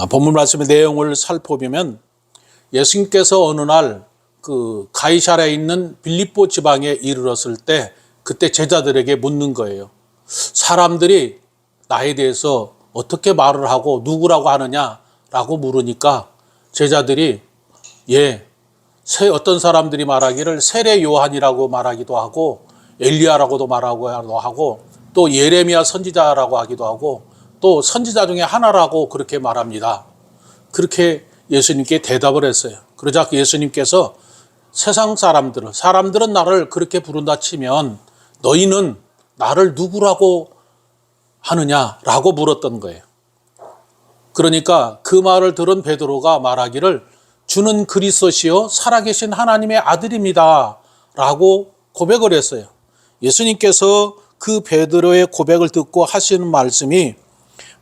본문 말씀의 내용을 살펴보면 예수님께서 어느 날 그 가이사랴에 있는 빌립보 지방에 이르렀을 때 그때 제자들에게 묻는 거예요. 사람들이 나에 대해서 어떻게 말을 하고 누구라고 하느냐라고 물으니까 제자들이 어떤 사람들이 말하기를 세례 요한이라고 말하기도 하고 엘리야라고도 말하기도 하고 또 예레미야 선지자라고 하기도 하고 또 선지자 중에 하나라고 그렇게 말합니다. 그렇게 예수님께 대답을 했어요. 그러자 예수님께서 세상 사람들은 나를 그렇게 부른다 치면 너희는 나를 누구라고 하느냐라고 물었던 거예요. 그러니까 그 말을 들은 베드로가 말하기를 주는 그리스도시요 살아계신 하나님의 아들입니다 라고 고백을 했어요. 예수님께서 그 베드로의 고백을 듣고 하시는 말씀이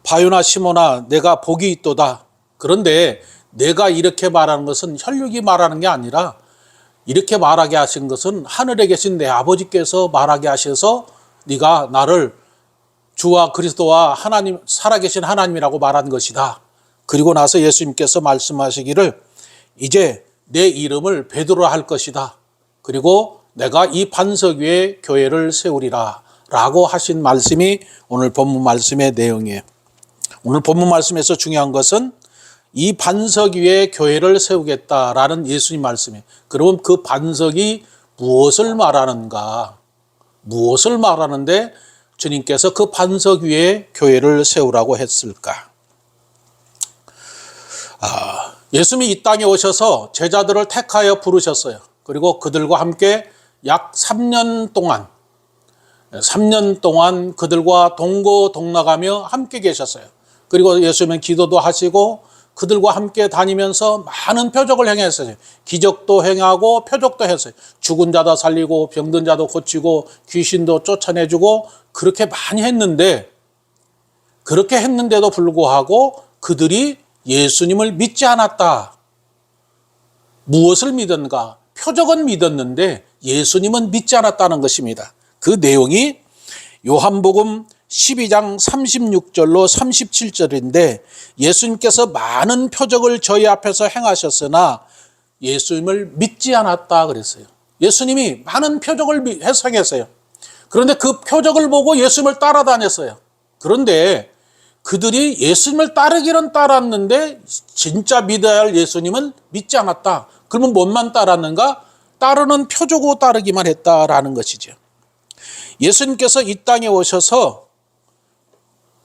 바요나 시몬아 내가 복이 있도다. 그런데 내가 이렇게 말하는 것은 혈육이 말하는 게 아니라 이렇게 말하게 하신 것은 하늘에 계신 내 아버지께서 말하게 하셔서 네가 나를 주와 그리스도와 하나님 살아계신 하나님이라고 말한 것이다. 그리고 나서 예수님께서 말씀하시기를 이제 내 이름을 베드로라 할 것이다. 그리고 내가 이 반석 위에 교회를 세우리라 라고 하신 말씀이 오늘 본문 말씀의 내용이에요. 오늘 본문 말씀에서 중요한 것은 이 반석 위에 교회를 세우겠다라는 예수님 말씀이에요. 그러면 그 반석이 무엇을 말하는가? 무엇을 말하는데 주님께서 그 반석 위에 교회를 세우라고 했을까? 예수님이 이 땅에 오셔서 제자들을 택하여 부르셨어요. 그리고 그들과 함께 약 3년 동안 그들과 동고동락하며 함께 계셨어요. 그리고 예수님은 기도도 하시고 그들과 함께 다니면서 많은 표적을 행했어요. 기적도 행하고 표적도 했어요. 죽은 자도 살리고 병든 자도 고치고 귀신도 쫓아내주고 그렇게 많이 했는데 그렇게 했는데도 불구하고 그들이 예수님을 믿지 않았다. 무엇을 믿었는가? 표적은 믿었는데 예수님은 믿지 않았다는 것입니다. 그 내용이 요한복음 12장 36절로 37절인데 예수님께서 많은 표적을 저희 앞에서 행하셨으나 예수님을 믿지 않았다 그랬어요. 예수님이 많은 표적을 행했어요. 그런데 그 표적을 보고 예수님을 따라다녔어요. 그런데 그들이 예수님을 따르기는 따랐는데 진짜 믿어야 할 예수님은 믿지 않았다. 그러면 뭔만 따랐는가? 따르는 표적으로 따르기만 했다라는 것이죠. 예수님께서 이 땅에 오셔서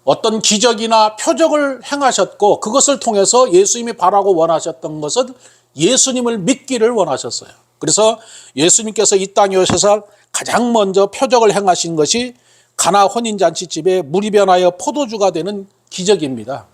어떤 기적이나 표적을 행하셨고 그것을 통해서 예수님이 바라고 원하셨던 것은 예수님을 믿기를 원하셨어요. 그래서 예수님께서 이 땅에 오셔서 가장 먼저 표적을 행하신 것이 가나 혼인잔치집에 물이 변하여 포도주가 되는 기적입니다.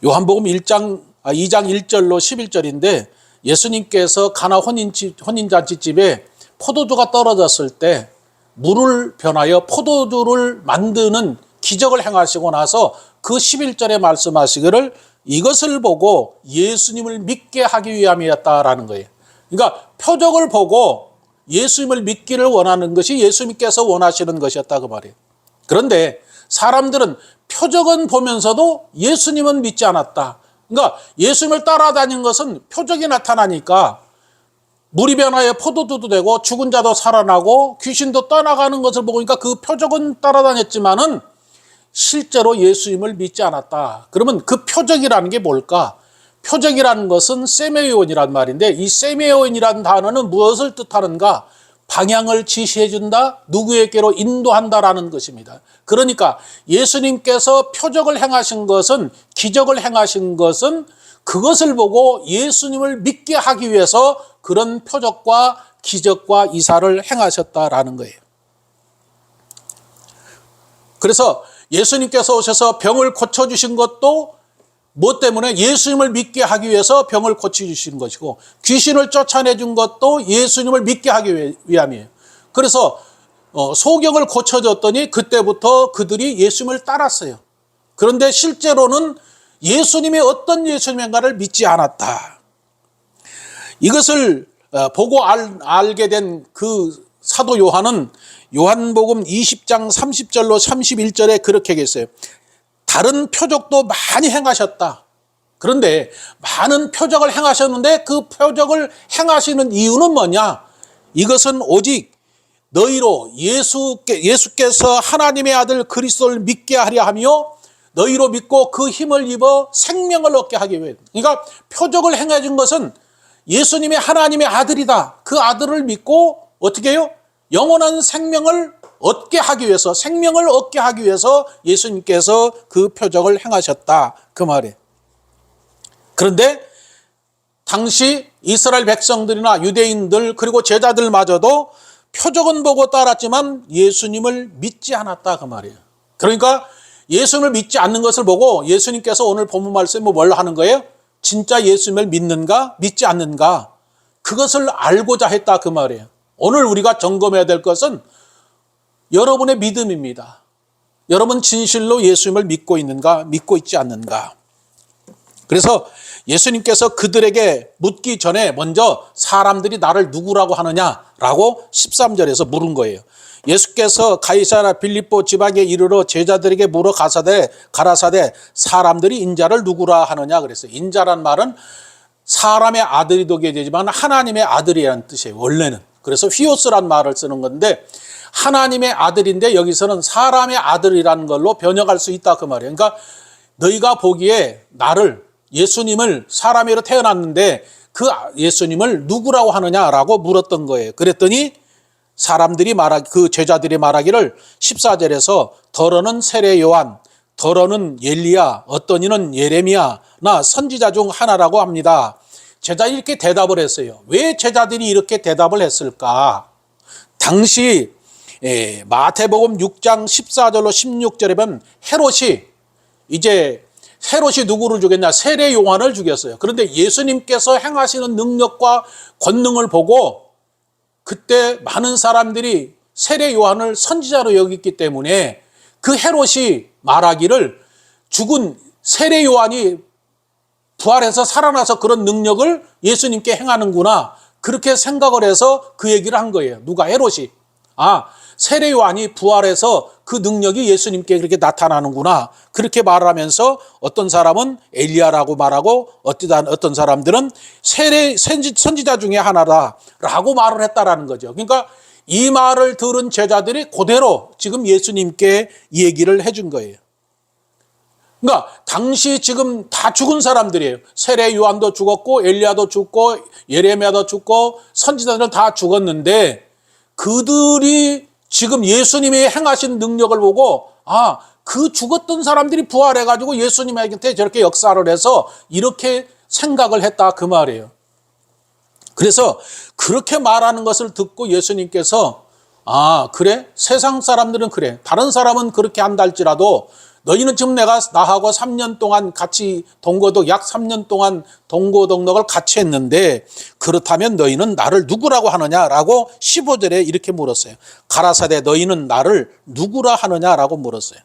요한복음 2장 1절로 11절인데 예수님께서 가나 혼인잔치집에 포도주가 떨어졌을 때 물을 변하여 포도주를 만드는 기적을 행하시고 나서 그 11절에 말씀하시기를 이것을 보고 예수님을 믿게 하기 위함이었다라는 거예요. 그러니까 표적을 보고 예수님을 믿기를 원하는 것이 예수님께서 원하시는 것이었다 그 말이에요. 그런데 사람들은 표적은 보면서도 예수님은 믿지 않았다. 그러니까 예수님을 따라다닌 것은 표적이 나타나니까 물이 변하여 포도주도 되고 죽은 자도 살아나고 귀신도 떠나가는 것을 보니까 그 표적은 따라다녔지만은 실제로 예수님을 믿지 않았다. 그러면 그 표적이라는 게 뭘까? 표적이라는 것은 세메온이란 말인데 이 세메온이라는 단어는 무엇을 뜻하는가? 방향을 지시해 준다, 누구에게로 인도한다라는 것입니다. 그러니까 예수님께서 표적을 행하신 것은 기적을 행하신 것은 그것을 보고 예수님을 믿게 하기 위해서 그런 표적과 기적과 이사를 행하셨다라는 거예요. 그래서 예수님께서 오셔서 병을 고쳐주신 것도 뭐 때문에? 예수님을 믿게 하기 위해서 병을 고쳐주신 것이고 귀신을 쫓아내준 것도 예수님을 믿게 하기 위함이에요. 그래서 소경을 고쳐줬더니 그때부터 그들이 예수님을 따랐어요. 그런데 실제로는 예수님이 어떤 예수님인가를 믿지 않았다. 이것을 보고 알게 된 그 사도 요한은 요한복음 20장 30절로 31절에 그렇게 얘기했어요. 다른 표적도 많이 행하셨다. 그런데 많은 표적을 행하셨는데 그 표적을 행하시는 이유는 뭐냐? 이것은 오직 너희로 예수께서 하나님의 아들 그리스도를 믿게 하려 하며 너희로 믿고 그 힘을 입어 생명을 얻게 하기 위해. 그러니까 표적을 행해 준 것은 예수님이 하나님의 아들이다. 그 아들을 믿고 어떻게 해요? 영원한 생명을 얻게 하기 위해서, 생명을 얻게 하기 위해서 예수님께서 그 표적을 행하셨다. 그 말이에요. 그런데 당시 이스라엘 백성들이나 유대인들 그리고 제자들마저도 표적은 보고 따랐지만 예수님을 믿지 않았다. 그 말이에요. 그러니까 예수님을 믿지 않는 것을 보고 예수님께서 오늘 본문 말씀에 뭘 하는 거예요? 진짜 예수님을 믿는가 믿지 않는가 그것을 알고자 했다. 그 말이에요. 오늘 우리가 점검해야 될 것은 여러분의 믿음입니다. 여러분 진실로 예수님을 믿고 있는가 믿고 있지 않는가. 그래서 예수님께서 그들에게 묻기 전에 먼저 사람들이 나를 누구라고 하느냐라고 13절에서 물은 거예요. 예수께서 가이사랴 빌립보 지방에 이르러 제자들에게 물어 가라사대 사람들이 인자를 누구라 하느냐 그랬어요. 인자란 말은 사람의 아들이도 되지만 하나님의 아들이라는 뜻이에요. 원래는. 그래서 휘오스란 말을 쓰는 건데 하나님의 아들인데 여기서는 사람의 아들이라는 걸로 번역할 수 있다 그 말이에요. 그러니까 너희가 보기에 나를 예수님을 사람으로 태어났는데 그 예수님을 누구라고 하느냐라고 물었던 거예요. 그랬더니 사람들이 그 제자들이 말하기를 14절에서 더러는 세례 요한, 더러는 엘리야, 어떤 이는 예레미야나 선지자 중 하나라고 합니다. 제자들이 이렇게 대답을 했어요. 왜 제자들이 이렇게 대답을 했을까? 당시 마태복음 6장 14절로 16절에 보면 헤롯이 누구를 죽였냐? 세례 요한을 죽였어요. 그런데 예수님께서 행하시는 능력과 권능을 보고 그때 많은 사람들이 세례 요한을 선지자로 여겼기 때문에 그 헤롯이 말하기를 죽은 세례 요한이 부활해서 살아나서 그런 능력을 예수님께 행하는구나. 그렇게 생각을 해서 그 얘기를 한 거예요. 누가? 헤롯이. 세례 요한이 부활해서 그 능력이 예수님께 그렇게 나타나는구나. 그렇게 말을 하면서 어떤 사람은 엘리야라고 말하고 어떤 사람들은 선지자 중에 하나다라고 말을 했다라는 거죠. 그러니까 이 말을 들은 제자들이 그대로 지금 예수님께 이 얘기를 해준 거예요. 그러니까 당시 지금 다 죽은 사람들이에요. 세례 요한도 죽었고 엘리야도 죽고 예레미야도 죽고 선지자들은 다 죽었는데 그들이 지금 예수님이 행하신 능력을 보고 그 죽었던 사람들이 부활해가지고 예수님한테 저렇게 역사를 해서 이렇게 생각을 했다 그 말이에요. 그래서 그렇게 말하는 것을 듣고 예수님께서 그래? 세상 사람들은 그래. 다른 사람은 그렇게 한다 할지라도 너희는 지금 내가 나하고 3년 동안 같이 약 3년 동안 동고동락을 같이 했는데 그렇다면 너희는 나를 누구라고 하느냐라고 15절에 이렇게 물었어요. 가라사대 너희는 나를 누구라 하느냐라고 물었어요.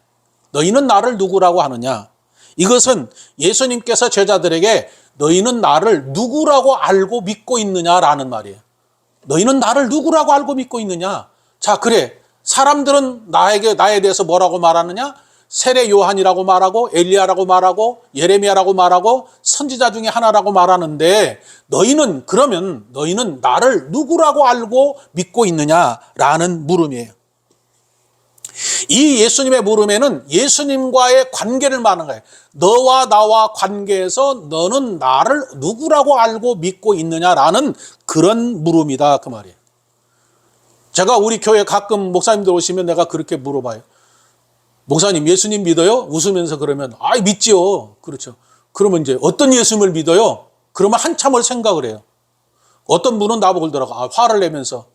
너희는 나를 누구라고 하느냐. 이것은 예수님께서 제자들에게 너희는 나를 누구라고 알고 믿고 있느냐라는 말이에요. 너희는 나를 누구라고 알고 믿고 있느냐. 자, 그래. 사람들은 나에 대해서 뭐라고 말하느냐? 세례 요한이라고 말하고 엘리야라고 말하고 예레미야라고 말하고 선지자 중에 하나라고 말하는데 너희는 나를 누구라고 알고 믿고 있느냐라는 물음이에요. 이 예수님의 물음에는 예수님과의 관계를 말하는 거예요. 너와 나와 관계에서 너는 나를 누구라고 알고 믿고 있느냐라는 그런 물음이다 그 말이에요. 제가 우리 교회 가끔 목사님들 오시면 내가 그렇게 물어봐요. 목사님 예수님 믿어요? 웃으면서 그러면 믿지요. 그렇죠. 그러면 이제 어떤 예수님을 믿어요? 그러면 한참을 생각을 해요. 어떤 분은 나보고 그러더라고. 화를 내면서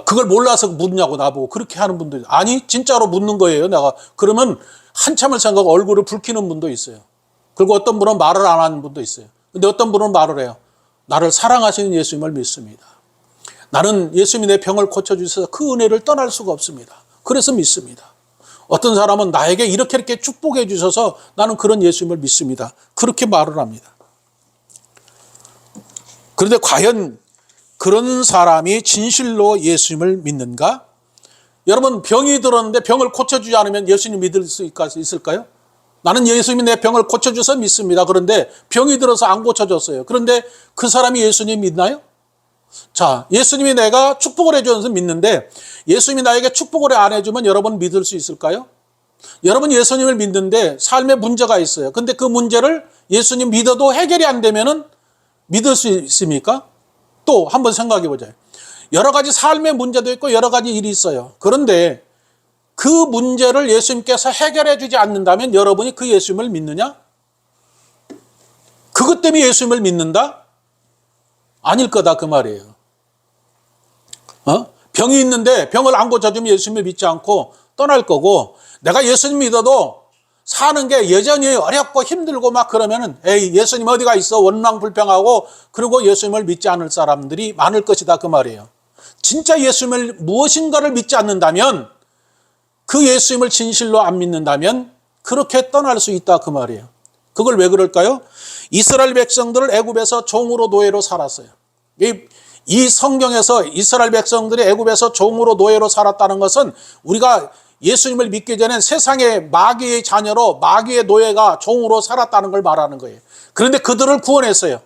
그걸 몰라서 묻냐고 나보고 그렇게 하는 분들이 아니 진짜로 묻는 거예요 내가. 그러면 한참을 생각하고 얼굴을 붉히는 분도 있어요. 그리고 어떤 분은 말을 안 하는 분도 있어요. 근데 어떤 분은 말을 해요. 나를 사랑하시는 예수님을 믿습니다. 나는 예수님이 내 병을 고쳐주셔서 그 은혜를 떠날 수가 없습니다. 그래서 믿습니다. 어떤 사람은 나에게 이렇게 축복해 주셔서 나는 그런 예수님을 믿습니다. 그렇게 말을 합니다. 그런데 과연 그런 사람이 진실로 예수님을 믿는가? 여러분, 병이 들었는데 병을 고쳐주지 않으면 예수님 믿을 수 있을까요? 나는 예수님이 내 병을 고쳐줘서 믿습니다. 그런데 병이 들어서 안 고쳐줬어요. 그런데 그 사람이 예수님 믿나요? 자, 예수님이 내가 축복을 해줘서 믿는데 예수님이 나에게 축복을 안 해주면 여러분 믿을 수 있을까요? 여러분 예수님을 믿는데 삶에 문제가 있어요. 근데 그 문제를 예수님 믿어도 해결이 안 되면은 믿을 수 있습니까? 또 한번 생각해 보자요. 여러 가지 삶의 문제도 있고 여러 가지 일이 있어요. 그런데 그 문제를 예수님께서 해결해 주지 않는다면 여러분이 그 예수님을 믿느냐? 그것 때문에 예수님을 믿는다? 아닐 거다 그 말이에요. 병이 있는데 병을 안 고쳐주면 예수님을 믿지 않고 떠날 거고, 내가 예수님 믿어도 사는 게 여전히 어렵고 힘들고 막 그러면은 에이, 예수님 어디가 있어? 원망불평하고 그리고 예수님을 믿지 않을 사람들이 많을 것이다 그 말이에요. 진짜 예수님을 무엇인가를 믿지 않는다면, 그 예수님을 진실로 안 믿는다면 그렇게 떠날 수 있다 그 말이에요. 그걸 왜 그럴까요? 이스라엘 백성들을 애굽에서 종으로 노예로 살았어요. 이 성경에서 이스라엘 백성들이 애굽에서 종으로 노예로 살았다는 것은 우리가 예수님을 믿기 전엔 세상의 마귀의 자녀로 마귀의 노예가 종으로 살았다는 걸 말하는 거예요. 그런데 그들을 구원했어요.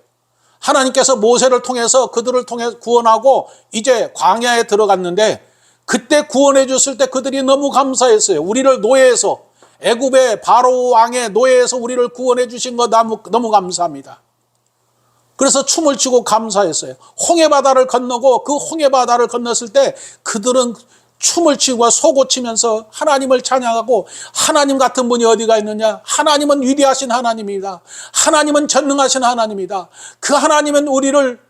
하나님께서 모세를 통해서 그들을 통해 구원하고 이제 광야에 들어갔는데, 그때 구원해 줬을 때 그들이 너무 감사했어요. 우리를 노예에서, 애굽의 바로 왕의 노예에서 우리를 구원해 주신 거 너무 감사합니다. 그래서 춤을 추고 감사했어요. 홍해바다를 건너고 그 홍해바다를 건넜을 때 그들은 춤을 추고 소고치면서 하나님을 찬양하고, 하나님 같은 분이 어디가 있느냐? 하나님은 위대하신 하나님입니다. 하나님은 전능하신 하나님이다. 그 하나님은 우리를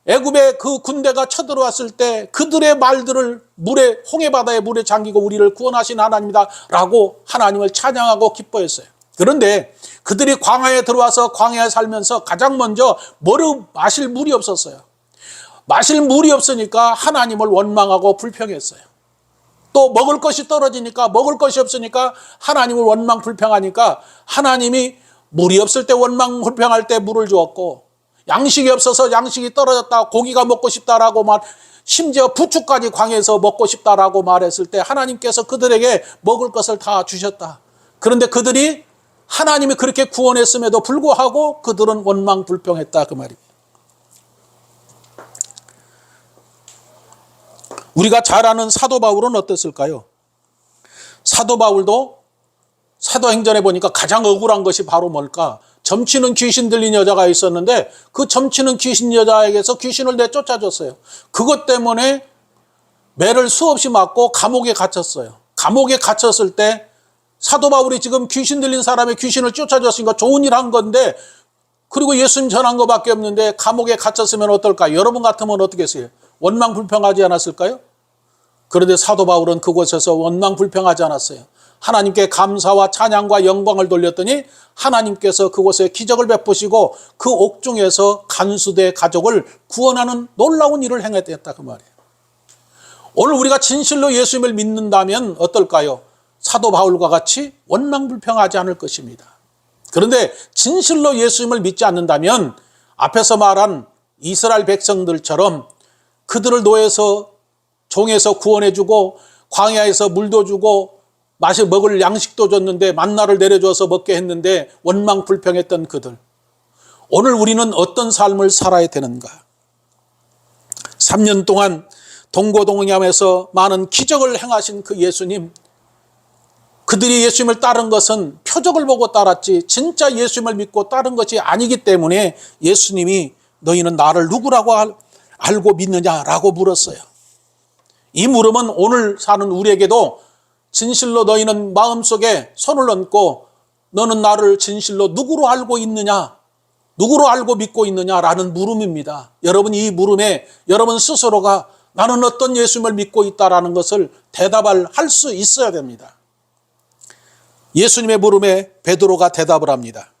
애굽의 그 군대가 쳐들어왔을 때 그들의 말들을 물에, 홍해바다의 물에 잠기고 우리를 구원하신 하나님이다 라고 하나님을 찬양하고 기뻐했어요. 그런데 그들이 광야에 들어와서 광야에 살면서 가장 먼저 마실 물이 없었어요. 마실 물이 없으니까 하나님을 원망하고 불평했어요. 또 먹을 것이 떨어지니까, 먹을 것이 없으니까 하나님을 원망 불평하니까 하나님이 물이 없을 때 원망 불평할 때 물을 주었고, 양식이 없어서 양식이 떨어졌다, 고기가 먹고 싶다라고 심지어 부추까지 광야에서 먹고 싶다라고 말했을 때 하나님께서 그들에게 먹을 것을 다 주셨다. 그런데 그들이 하나님이 그렇게 구원했음에도 불구하고 그들은 원망 불평했다 그 말입니다. 우리가 잘 아는 사도 바울은 어땠을까요? 사도 바울도 사도행전에 보니까 가장 억울한 것이 바로 뭘까? 점치는 귀신 들린 여자가 있었는데 그 점치는 귀신 여자에게서 귀신을 내쫓아줬어요. 그것 때문에 매를 수없이 맞고 감옥에 갇혔어요. 감옥에 갇혔을 때 사도 바울이 지금 귀신 들린 사람의 귀신을 쫓아줬으니까 좋은 일 한 건데, 그리고 예수님 전한 것밖에 없는데 감옥에 갇혔으면 어떨까? 여러분 같으면 어떻게 했어요? 원망 불평하지 않았을까요? 그런데 사도 바울은 그곳에서 원망 불평하지 않았어요. 하나님께 감사와 찬양과 영광을 돌렸더니 하나님께서 그곳에 기적을 베푸시고 그 옥중에서 간수대 가족을 구원하는 놀라운 일을 행했다 그 말이에요. 오늘 우리가 진실로 예수님을 믿는다면 어떨까요? 사도 바울과 같이 원망 불평하지 않을 것입니다. 그런데 진실로 예수님을 믿지 않는다면 앞에서 말한 이스라엘 백성들처럼 그들을 노예에서, 종에서 구원해주고 광야에서 물도 주고 먹을 양식도 줬는데 만나를 내려줘서 먹게 했는데 원망 불평했던 그들, 오늘 우리는 어떤 삶을 살아야 되는가? 3년 동안 동고동양에서 많은 기적을 행하신 그 예수님, 그들이 예수님을 따른 것은 표적을 보고 따랐지 진짜 예수님을 믿고 따른 것이 아니기 때문에 예수님이 너희는 나를 누구라고 알고 믿느냐라고 물었어요. 이 물음은 오늘 사는 우리에게도 진실로 너희는 마음속에 손을 얹고 너는 나를 진실로 누구로 알고 있느냐, 누구로 알고 믿고 있느냐라는 물음입니다. 여러분, 이 물음에 여러분 스스로가 나는 어떤 예수님을 믿고 있다라는 것을 대답을 할 수 있어야 됩니다. 예수님의 물음에 베드로가 대답을 합니다.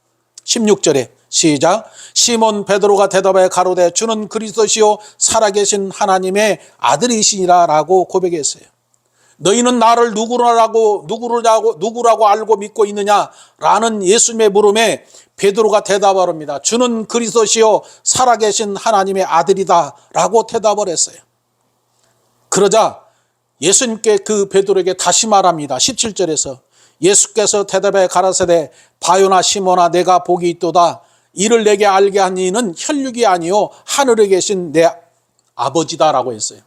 16절에 시작. 시몬 베드로가 대답하여 가로되 주는 그리스도시요 살아계신 하나님의 아들이시니라 라고 고백했어요. 너희는 나를 누구라고 알고 믿고 있느냐라는 예수님의 물음에 베드로가 대답을 합니다. 주는 그리스도시요 살아계신 하나님의 아들이다 라고 대답을 했어요. 그러자 예수님께 그 베드로에게 다시 말합니다. 17절에서 예수께서 대답해 가라사대 바요나 시몬아 내가 복이 있도다. 이를 내게 알게 한 이는 혈육이 아니요 하늘에 계신 내 아버지다라고 했어요.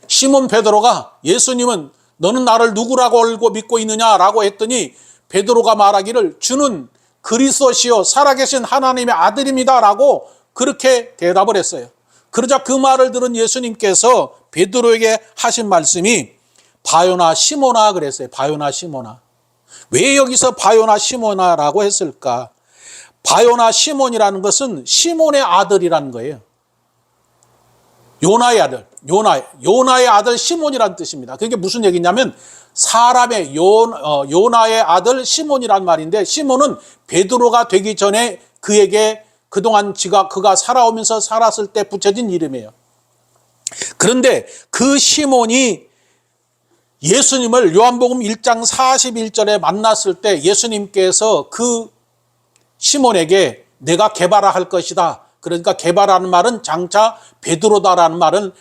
시몬 베드로가 예수님은 너는 나를 누구라고 알고 믿고 있느냐라고 했더니 베드로가 말하기를 주는 그리스도시요 살아계신 하나님의 아들입니다라고 그렇게 대답을 했어요. 그러자 그 말을 들은 예수님께서 베드로에게 하신 말씀이 바요나 시몬아 그랬어요. 바요나 시몬아. 왜 여기서 바요나 시몬아라고 했을까? 바요나 시몬이라는 것은 시몬의 아들이라는 거예요. 요나의 아들, 요나의 아들 시몬이라는 뜻입니다. 그게 무슨 얘기냐면 사람의 요나의 아들 시몬이란 말인데 시몬은 베드로가 되기 전에 그에게 그동안 그가 살아오면서 살았을 때 붙여진 이름이에요. 그런데 그 시몬이 예수님을 요한복음 1장 41절에 만났을 때 예수님께서 그 시몬에게 내가 게바라 할 것이다. 그러니까 게바라는 말은 장차 베드로다라는 말은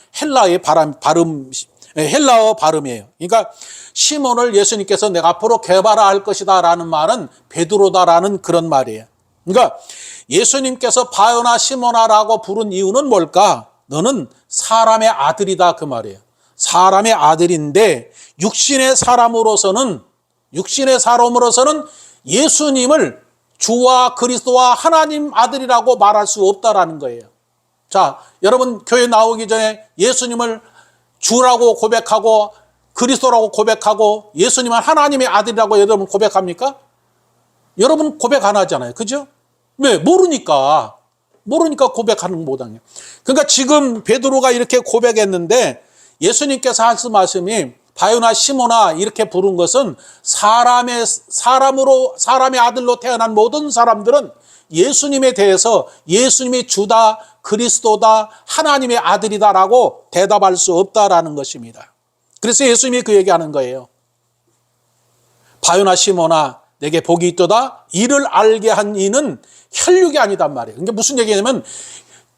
헬라어 발음이에요. 그러니까 시몬을 예수님께서 내가 앞으로 게바라 할 것이다라는 말은 베드로다라는 그런 말이에요. 그러니까 예수님께서 바요나 시몬아라고 부른 이유는 뭘까? 너는 사람의 아들이다 그 말이에요. 사람의 아들인데 육신의 사람으로서는 예수님을 주와 그리스도와 하나님 아들이라고 말할 수 없다라는 거예요. 자, 여러분 교회 나오기 전에 예수님을 주라고 고백하고 그리스도라고 고백하고 예수님은 하나님의 아들이라고 여러분 고백합니까? 여러분 고백 안 하잖아요. 그죠? 왜? 모르니까 고백하는 못하는. 그러니까 지금 베드로가 이렇게 고백했는데 예수님께서 하신 말씀이 바요나 시몬아 이렇게 부른 것은 사람의 아들로 태어난 모든 사람들은 예수님에 대해서 예수님이 주다, 그리스도다, 하나님의 아들이다라고 대답할 수 없다라는 것입니다. 그래서 예수님이 그 얘기하는 거예요. 바요나 시몬아 내게 복이 있도다. 이를 알게 한 이는 혈육이 아니단 말이에요. 이게 무슨 얘기냐면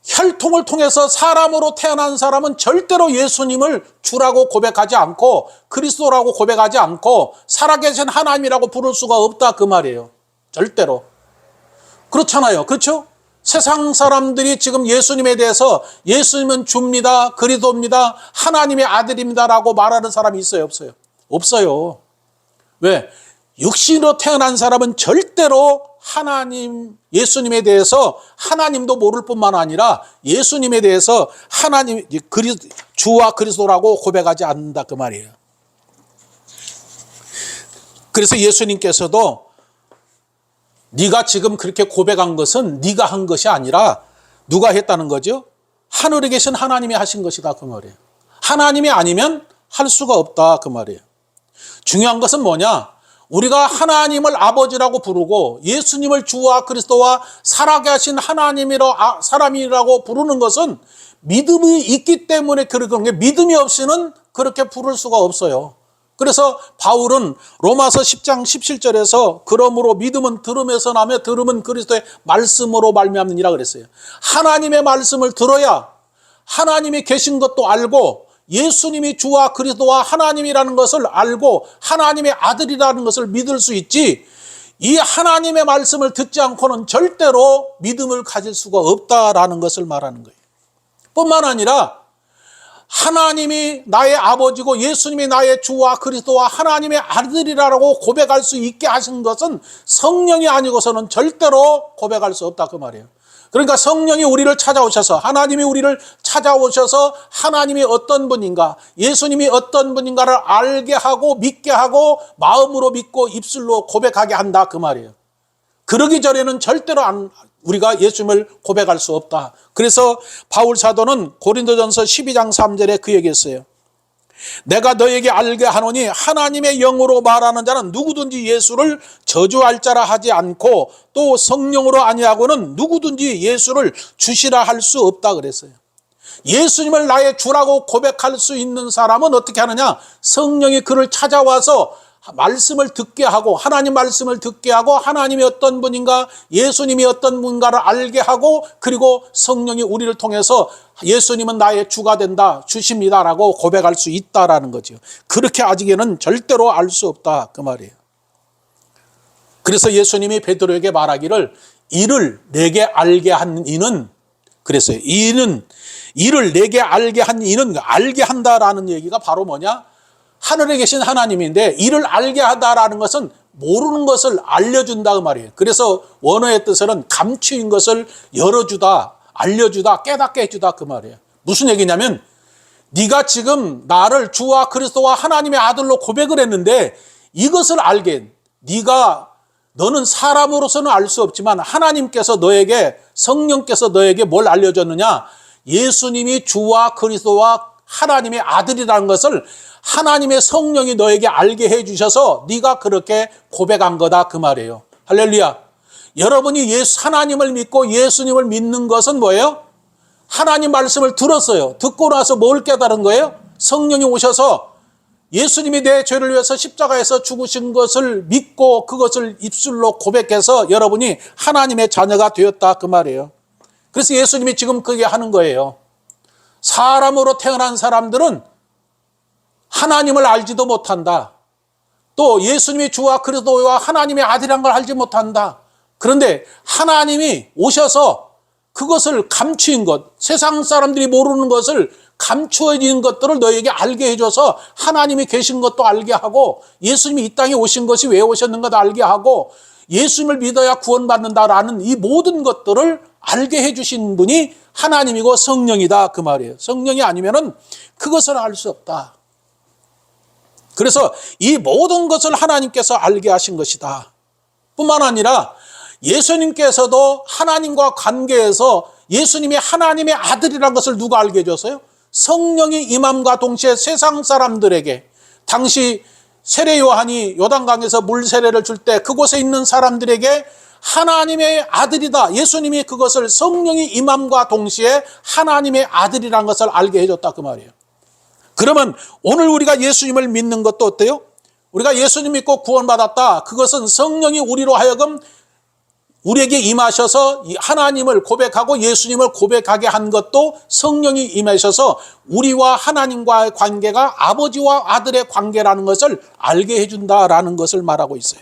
혈통을 통해서 사람으로 태어난 사람은 절대로 예수님을 주라고 고백하지 않고 그리스도라고 고백하지 않고 살아계신 하나님이라고 부를 수가 없다 그 말이에요. 절대로. 그렇잖아요. 그렇죠? 세상 사람들이 지금 예수님에 대해서 예수님은 주입니다. 그리스도입니다. 하나님의 아들입니다라고 말하는 사람이 있어요? 없어요? 없어요. 왜? 육신으로 태어난 사람은 절대로 예수님에 대해서 하나님도 모를 뿐만 아니라 예수님에 대해서 주와 그리스도라고 고백하지 않는다 그 말이에요. 그래서 예수님께서도 네가 지금 그렇게 고백한 것은 네가 한 것이 아니라 누가 했다는 거죠? 하늘에 계신 하나님이 하신 것이다 그 말이에요. 하나님이 아니면 할 수가 없다 그 말이에요. 중요한 것은 뭐냐? 우리가 하나님을 아버지라고 부르고 예수님을 주와 그리스도와 살아계신 사람이라고 부르는 것은 믿음이 있기 때문에 그런 게 믿음이 없이는 그렇게 부를 수가 없어요. 그래서 바울은 로마서 10장 17절에서 그러므로 믿음은 들음에서 나며 들음은 그리스도의 말씀으로 말미암느니라 그랬어요. 하나님의 말씀을 들어야 하나님이 계신 것도 알고 예수님이 주와 그리스도와 하나님이라는 것을 알고 하나님의 아들이라는 것을 믿을 수 있지 이 하나님의 말씀을 듣지 않고는 절대로 믿음을 가질 수가 없다라는 것을 말하는 거예요. 뿐만 아니라 하나님이 나의 아버지고 예수님이 나의 주와 그리스도와 하나님의 아들이라고 고백할 수 있게 하신 것은 성령이 아니고서는 절대로 고백할 수 없다 그 말이에요. 그러니까 성령이 우리를 찾아오셔서 하나님이 우리를 찾아오셔서 하나님이 어떤 분인가 예수님이 어떤 분인가를 알게 하고 믿게 하고 마음으로 믿고 입술로 고백하게 한다 그 말이에요. 그러기 전에는 절대로 우리가 예수님을 고백할 수 없다. 그래서 바울 사도는 고린도전서 12장 3절에 그 얘기했어요. 내가 너에게 알게 하노니 하나님의 영으로 말하는 자는 누구든지 예수를 저주할 자라 하지 않고 또 성령으로 아니하고는 누구든지 예수를 주시라 할 수 없다 그랬어요. 예수님을 나의 주라고 고백할 수 있는 사람은 어떻게 하느냐? 성령이 그를 찾아와서 말씀을 듣게 하고 하나님 말씀을 듣게 하고 하나님이 어떤 분인가 예수님이 어떤 분인가를 알게 하고 그리고 성령이 우리를 통해서 예수님은 나의 주가 된다 주십니다라고 고백할 수 있다라는 거죠. 그렇게 아직에는 절대로 알 수 없다 그 말이에요. 그래서 예수님이 베드로에게 말하기를 이를 내게 알게 한 이는 그랬어요. 이를 내게 알게 한 이는 알게 한다라는 얘기가 바로 뭐냐? 하늘에 계신 하나님인데 이를 알게 하다라는 것은 모르는 것을 알려준다 그 말이에요. 그래서 원어의 뜻은 감추인 것을 열어주다, 알려주다, 깨닫게 해주다 그 말이에요. 무슨 얘기냐면 네가 지금 나를 주와 그리스도와 하나님의 아들로 고백을 했는데 이것을 알게 너는 사람으로서는 알 수 없지만 하나님께서 너에게 성령께서 너에게 뭘 알려줬느냐? 예수님이 주와 그리스도와 하나님의 아들이라는 것을 하나님의 성령이 너에게 알게 해주셔서 네가 그렇게 고백한 거다 그 말이에요. 할렐루야. 여러분이 하나님을 믿고 예수님을 믿는 것은 뭐예요? 하나님 말씀을 들었어요. 듣고 나서 뭘 깨달은 거예요? 성령이 오셔서 예수님이 내 죄를 위해서 십자가에서 죽으신 것을 믿고 그것을 입술로 고백해서 여러분이 하나님의 자녀가 되었다 그 말이에요. 그래서 예수님이 지금 그게 하는 거예요. 사람으로 태어난 사람들은 하나님을 알지도 못한다. 또 예수님이 주와 그리스도와 하나님의 아들이란 걸 알지 못한다. 그런데 하나님이 오셔서 그것을 감추인 것, 세상 사람들이 모르는 것을 감추어진 것들을 너에게 알게 해줘서 하나님이 계신 것도 알게 하고 예수님이 이 땅에 오신 것이 왜 오셨는가도 알게 하고 예수님을 믿어야 구원받는다라는 이 모든 것들을 알게 해주신 분이 하나님이고 성령이다 그 말이에요. 성령이 아니면은 그것을 알 수 없다. 그래서 이 모든 것을 하나님께서 알게 하신 것이다. 뿐만 아니라 예수님께서도 하나님과 관계에서 예수님이 하나님의 아들이라는 것을 누가 알게 해줬어요? 성령이 임함과 동시에 세상 사람들에게 당시 세례 요한이 요단강에서 물 세례를 줄 때 그곳에 있는 사람들에게 하나님의 아들이다. 예수님이 그것을 성령이 임함과 동시에 하나님의 아들이라는 것을 알게 해줬다 그 말이에요. 그러면 오늘 우리가 예수님을 믿는 것도 어때요? 우리가 예수님 믿고 구원받았다. 그것은 성령이 우리로 하여금 우리에게 임하셔서 하나님을 고백하고 예수님을 고백하게 한 것도 성령이 임하셔서 우리와 하나님과의 관계가 아버지와 아들의 관계라는 것을 알게 해준다라는 것을 말하고 있어요.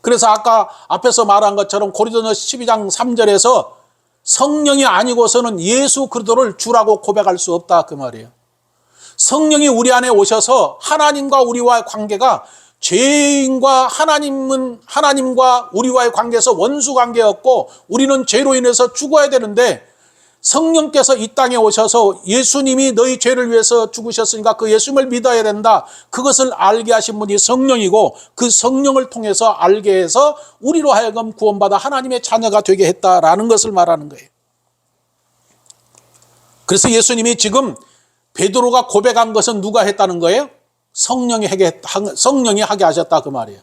그래서 아까 앞에서 말한 것처럼 고린도서 12장 3절에서 성령이 아니고서는 예수 그리스도를 주라고 고백할 수 없다 그 말이에요. 성령이 우리 안에 오셔서 하나님과 우리와의 관계가 죄인과 하나님과 우리와의 관계에서 원수 관계였고 우리는 죄로 인해서 죽어야 되는데 성령께서 이 땅에 오셔서 예수님이 너희 죄를 위해서 죽으셨으니까 그 예수님을 믿어야 된다. 그것을 알게 하신 분이 성령이고 그 성령을 통해서 알게 해서 우리로 하여금 구원받아 하나님의 자녀가 되게 했다라는 것을 말하는 거예요. 그래서 예수님이 지금 베드로가 고백한 것은 누가 했다는 거예요? 성령이 하게 하셨다 그 말이에요.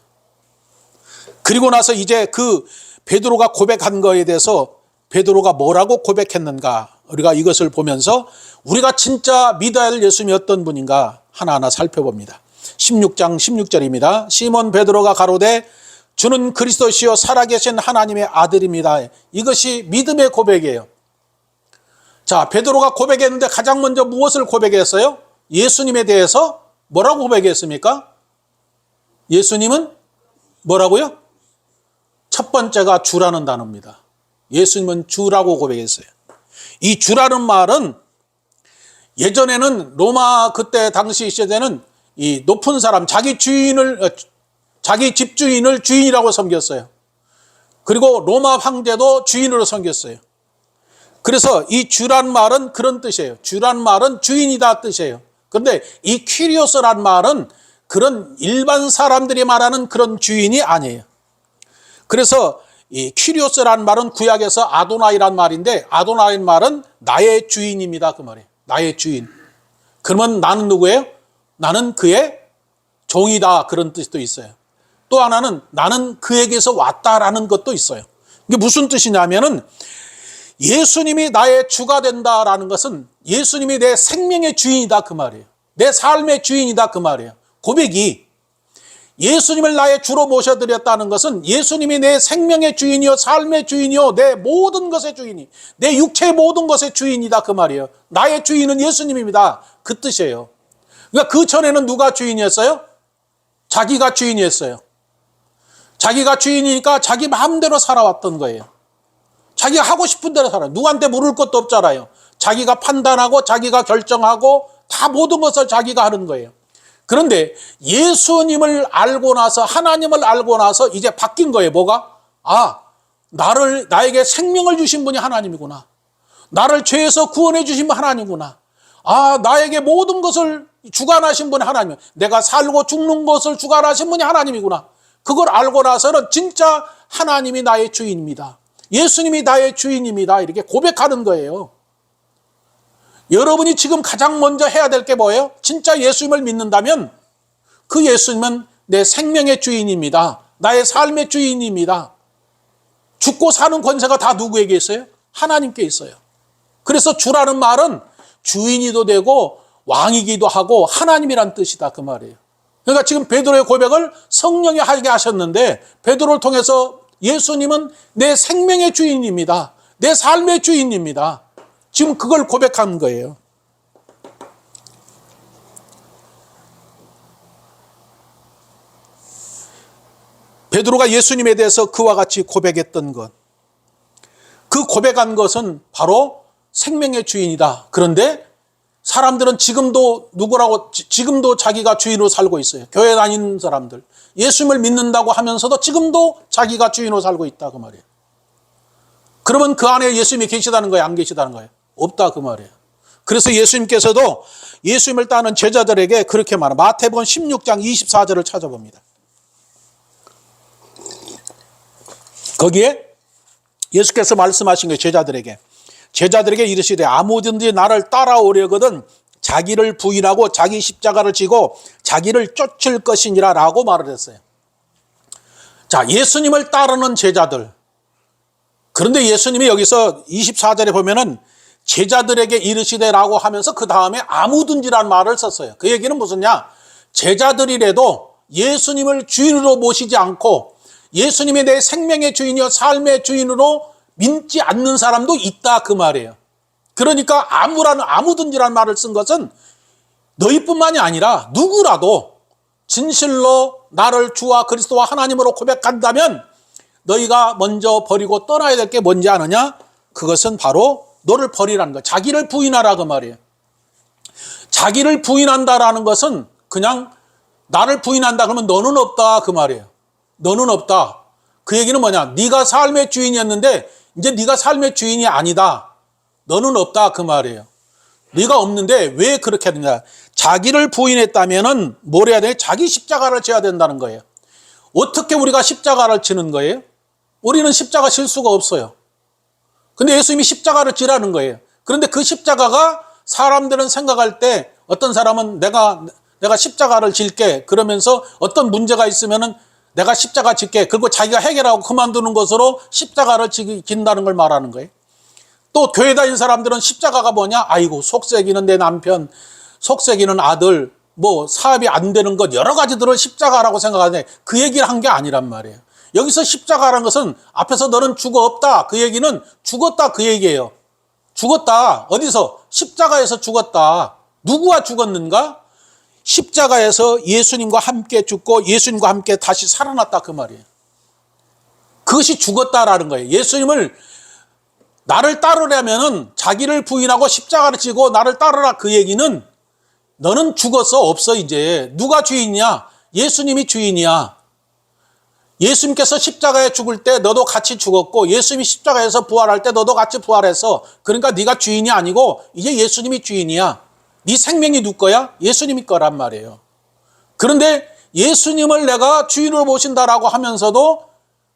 그리고 나서 이제 그 베드로가 고백한 거에 대해서 베드로가 뭐라고 고백했는가 우리가 이것을 보면서 우리가 진짜 믿어야 할 예수님이 어떤 분인가 하나하나 살펴봅니다. 16장 16절입니다. 시몬 베드로가 가로되 주는 그리스도시요 살아계신 하나님의 아들입니다. 이것이 믿음의 고백이에요. 자, 베드로가 고백했는데 가장 먼저 무엇을 고백했어요? 예수님에 대해서 뭐라고 고백했습니까? 예수님은 뭐라고요? 첫 번째가 주라는 단어입니다. 예수님은 주라고 고백했어요. 이 주라는 말은 예전에는 로마 그때 당시 시대는 이 높은 사람 자기 집주인을 주인이라고 섬겼어요. 그리고 로마 황제도 주인으로 섬겼어요. 그래서 이 주란 말은 그런 뜻이에요. 주란 말은 주인이다 뜻이에요. 그런데 이 퀴리오스란 말은 그런 일반 사람들이 말하는 그런 주인이 아니에요. 그래서 이 퀴리오스란 말은 구약에서 아도나이란 말인데 아도나이란 말은 나의 주인입니다. 그 말이에요. 나의 주인. 그러면 나는 누구예요? 나는 그의 종이다. 그런 뜻도 있어요. 또 하나는 나는 그에게서 왔다라는 것도 있어요. 이게 무슨 뜻이냐면은 예수님이 나의 주가 된다라는 것은 예수님이 내 생명의 주인이다 그 말이에요. 내 삶의 주인이다 그 말이에요. 고백이 예수님을 나의 주로 모셔드렸다는 것은 예수님이 내 생명의 주인이요, 삶의 주인이요, 내 모든 것의 주인이, 내 육체의 모든 것의 주인이다 그 말이에요. 나의 주인은 예수님입니다. 그 뜻이에요. 그러니까 그 전에는 누가 주인이었어요? 자기가 주인이었어요. 자기가 주인이니까 자기 마음대로 살아왔던 거예요. 자기가 하고 싶은 대로 살아요. 누구한테 물을 것도 없잖아요. 자기가 판단하고 자기가 결정하고 다 모든 것을 자기가 하는 거예요. 그런데 예수님을 알고 나서, 하나님을 알고 나서 이제 바뀐 거예요. 뭐가? 나에게 생명을 주신 분이 하나님이구나. 나를 죄에서 구원해 주신 분 하나님이구나. 나에게 모든 것을 주관하신 분이 하나님. 내가 살고 죽는 것을 주관하신 분이 하나님이구나. 그걸 알고 나서는 진짜 하나님이 나의 주인입니다. 예수님이 나의 주인입니다. 이렇게 고백하는 거예요. 여러분이 지금 가장 먼저 해야 될 게 뭐예요? 진짜 예수님을 믿는다면 그 예수님은 내 생명의 주인입니다. 나의 삶의 주인입니다. 죽고 사는 권세가 다 누구에게 있어요? 하나님께 있어요. 그래서 주라는 말은 주인이도 되고 왕이기도 하고 하나님이란 뜻이다 그 말이에요. 그러니까 지금 베드로의 고백을 성령이 하게 하셨는데 베드로를 통해서 예수님은 내 생명의 주인입니다. 내 삶의 주인입니다. 지금 그걸 고백한 거예요. 베드로가 예수님에 대해서 그와 같이 고백했던 것, 그 고백한 것은 바로 생명의 주인이다. 그런데 사람들은 지금도 지금도 자기가 주인으로 살고 있어요. 교회 다니는 사람들, 예수님을 믿는다고 하면서도 지금도 자기가 주인으로 살고 있다 그 말이에요. 그러면 그 안에 예수님이 계시다는 거예요? 안 계시다는 거예요? 없다 그 말이에요. 그래서 예수님께서도 예수님을 따르는 제자들에게 그렇게 말합니다. 마태복음 16장 24절을 찾아봅니다. 거기에 예수께서 말씀하신 거예요. 제자들에게 이르시되 아무든지 나를 따라오려거든 자기를 부인하고 자기 십자가를 지고 자기를 쫓을 것이니라 라고 말을 했어요. 자, 예수님을 따르는 제자들. 그런데 예수님이 여기서 24절에 보면은 제자들에게 이르시되라고 하면서 그 다음에 아무든지라는 말을 썼어요. 그 얘기는 무슨냐? 제자들이라도 예수님을 주인으로 모시지 않고 예수님이 내 생명의 주인이요 삶의 주인으로 믿지 않는 사람도 있다 그 말이에요. 그러니까 아무든지라는 말을 쓴 것은 너희뿐만이 아니라 누구라도 진실로 나를 주와 그리스도와 하나님으로 고백한다면 너희가 먼저 버리고 떠나야 될 게 뭔지 아느냐? 그것은 바로 너를 버리라는 거예요. 자기를 부인하라 그 말이에요. 자기를 부인한다라는 것은 그냥 나를 부인한다 그러면 너는 없다 그 말이에요. 너는 없다. 그 얘기는 뭐냐? 네가 삶의 주인이었는데 이제 네가 삶의 주인이 아니다. 너는 없다 그 말이에요. 네가 없는데 왜 그렇게 하느냐? 자기를 부인했다면은 뭘 해야 돼? 자기 십자가를 져야 된다는 거예요. 어떻게 우리가 십자가를 지는 거예요? 우리는 십자가 질 수가 없어요. 근데 예수님이 십자가를 지라는 거예요. 그런데 그 십자가가 사람들은 생각할 때 어떤 사람은 내가 십자가를 질게 그러면서 어떤 문제가 있으면은 내가 십자가 질게 그리고 자기가 해결하고 그만두는 것으로 십자가를 진다는 걸 말하는 거예요. 또 교회 다니는 사람들은 십자가가 뭐냐? 아이고 속썩이는 내 남편, 속썩이는 아들, 뭐 사업이 안 되는 것 여러 가지들을 십자가라고 생각하는데 그 얘기를 한 게 아니란 말이에요. 여기서 십자가라는 것은 앞에서 너는 죽어 없다. 그 얘기는 죽었다 그 얘기예요. 죽었다. 어디서? 십자가에서 죽었다. 누구와 죽었는가? 십자가에서 예수님과 함께 죽고 예수님과 함께 다시 살아났다 그 말이에요. 그것이 죽었다라는 거예요. 예수님을 나를 따르려면은 자기를 부인하고 십자가를 지고 나를 따르라 그 얘기는 너는 죽었어 없어 이제. 누가 주인이야? 예수님이 주인이야. 예수님께서 십자가에 죽을 때 너도 같이 죽었고 예수님이 십자가에서 부활할 때 너도 같이 부활했어. 그러니까 네가 주인이 아니고 이제 예수님이 주인이야. 네 생명이 누구 거야? 예수님이 거란 말이에요. 그런데 예수님을 내가 주인으로 모신다라고 하면서도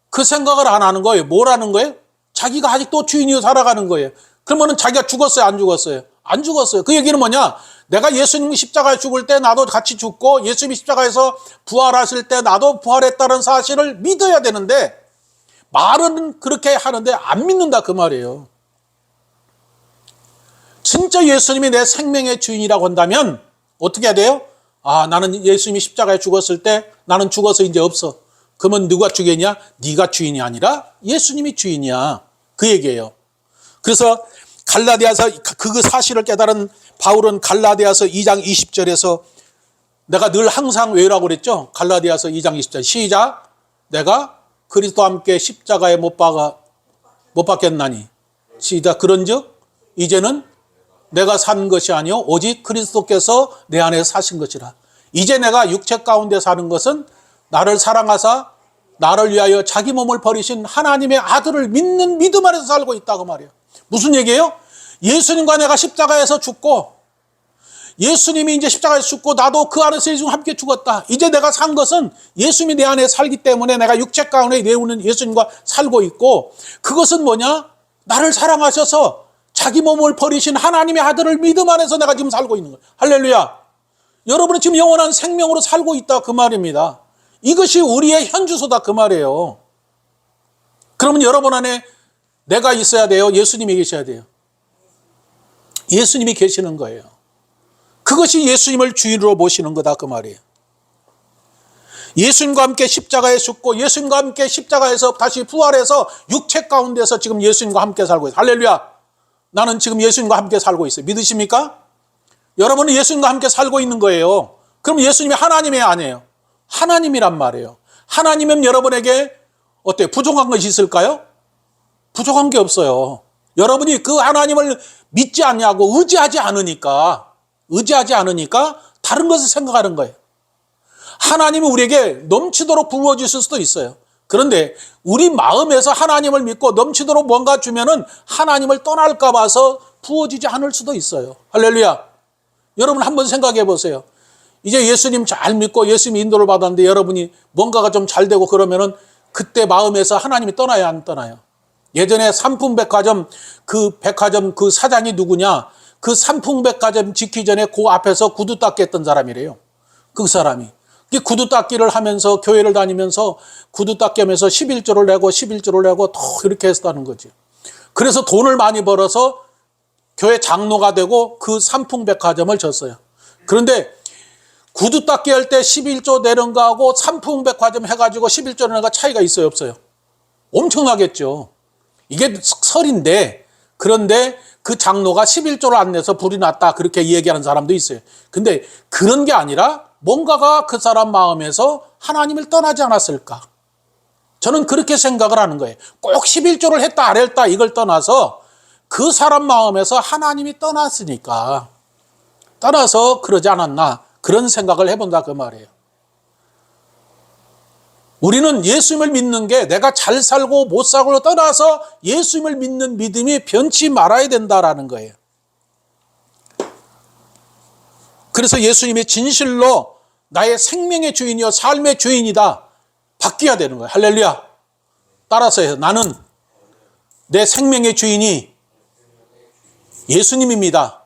그 생각을 안 하는 거예요. 뭘 하는 거예요? 자기가 아직도 주인이로 살아가는 거예요. 그러면은 자기가 죽었어요? 안 죽었어요? 안 죽었어요. 그 얘기는 뭐냐? 내가 예수님이 십자가에 죽을 때 나도 같이 죽고 예수님이 십자가에서 부활하실 때 나도 부활했다는 사실을 믿어야 되는데 말은 그렇게 하는데 안 믿는다 그 말이에요. 진짜 예수님이 내 생명의 주인이라고 한다면 어떻게 해야 돼요? 아, 나는 예수님이 십자가에 죽었을 때 나는 죽어서 이제 없어. 그러면 누가 주인이냐? 네가 주인이 아니라 예수님이 주인이야. 그 얘기예요. 그래서 갈라디아서 그 사실을 깨달은 바울은 갈라디아서 2장 20절에서 내가 늘 항상 외우라고 그랬죠. 갈라디아서 2장 20절 시작. 내가 그리스도와 함께 십자가에 못 박겠나니 시작. 그런즉 이제는 내가 산 것이 아니요 오직 그리스도께서 내 안에 사신 것이라. 이제 내가 육체 가운데 사는 것은 나를 사랑하사 나를 위하여 자기 몸을 버리신 하나님의 아들을 믿는 믿음 안에서 살고 있다고 말이에요. 무슨 얘기예요? 예수님과 내가 십자가에서 죽고 예수님이 이제 십자가에서 죽고 나도 그 안에서 예수님과 함께 죽었다. 이제 내가 산 것은 예수님이 내 안에 살기 때문에 내가 육체 가운데 내우는 예수님과 살고 있고 그것은 뭐냐? 나를 사랑하셔서 자기 몸을 버리신 하나님의 아들을 믿음 안에서 내가 지금 살고 있는 거예요. 할렐루야. 여러분은 지금 영원한 생명으로 살고 있다 그 말입니다. 이것이 우리의 현주소다 그 말이에요. 그러면 여러분 안에 내가 있어야 돼요? 예수님이 계셔야 돼요? 예수님이 계시는 거예요. 그것이 예수님을 주인으로 모시는 거다 그 말이에요. 예수님과 함께 십자가에 죽고 예수님과 함께 십자가에서 다시 부활해서 육체 가운데서 지금 예수님과 함께 살고 있어요. 할렐루야. 나는 지금 예수님과 함께 살고 있어요. 믿으십니까? 여러분은 예수님과 함께 살고 있는 거예요. 그럼 예수님이 하나님이 아니에요. 하나님이란 말이에요. 하나님은 여러분에게 어때요? 부족한 것이 있을까요? 부족한 게 없어요. 여러분이 그 하나님을 믿지 않냐고 의지하지 않으니까 다른 것을 생각하는 거예요. 하나님이 우리에게 넘치도록 부어주실 수도 있어요. 그런데 우리 마음에서 하나님을 믿고 넘치도록 뭔가 주면은 하나님을 떠날까 봐서 부어지지 않을 수도 있어요. 할렐루야. 여러분 한번 생각해 보세요. 이제 예수님 잘 믿고 예수님 인도를 받았는데 여러분이 뭔가가 좀 잘 되고 그러면은 그때 마음에서 하나님이 떠나요, 안 떠나요? 예전에 삼풍백화점 그 사장이 누구냐? 그 삼풍백화점 짓기 전에 그 앞에서 구두 닦기 했던 사람이래요. 그 사람이. 구두 닦기를 하면서 교회를 다니면서 구두 닦기 하면서 11조를 내고 또 이렇게 했다는 거지. 그래서 돈을 많이 벌어서 교회 장로가 되고 그 삼풍백화점을 졌어요. 그런데 구두 닦기 할 때 11조 내는 거하고 삼풍백화점 해가지고 11조 내는 거 차이가 있어요, 없어요? 엄청나겠죠. 이게 설인데 그런데 그 장로가 11조를 안 내서 불이 났다 그렇게 얘기하는 사람도 있어요. 근데 그런 게 아니라 뭔가가 그 사람 마음에서 하나님을 떠나지 않았을까? 저는 그렇게 생각을 하는 거예요. 꼭 11조를 했다 안 했다 이걸 떠나서 그 사람 마음에서 하나님이 떠나서 그러지 않았나 그런 생각을 해본다 그 말이에요. 우리는 예수님을 믿는 게 내가 잘 살고 못 살고를 떠나서 예수님을 믿는 믿음이 변치 말아야 된다라는 거예요. 그래서 예수님이 진실로 나의 생명의 주인이요 삶의 주인이다. 바뀌어야 되는 거예요. 할렐루야. 따라서 해요. 나는 내 생명의 주인이 예수님입니다.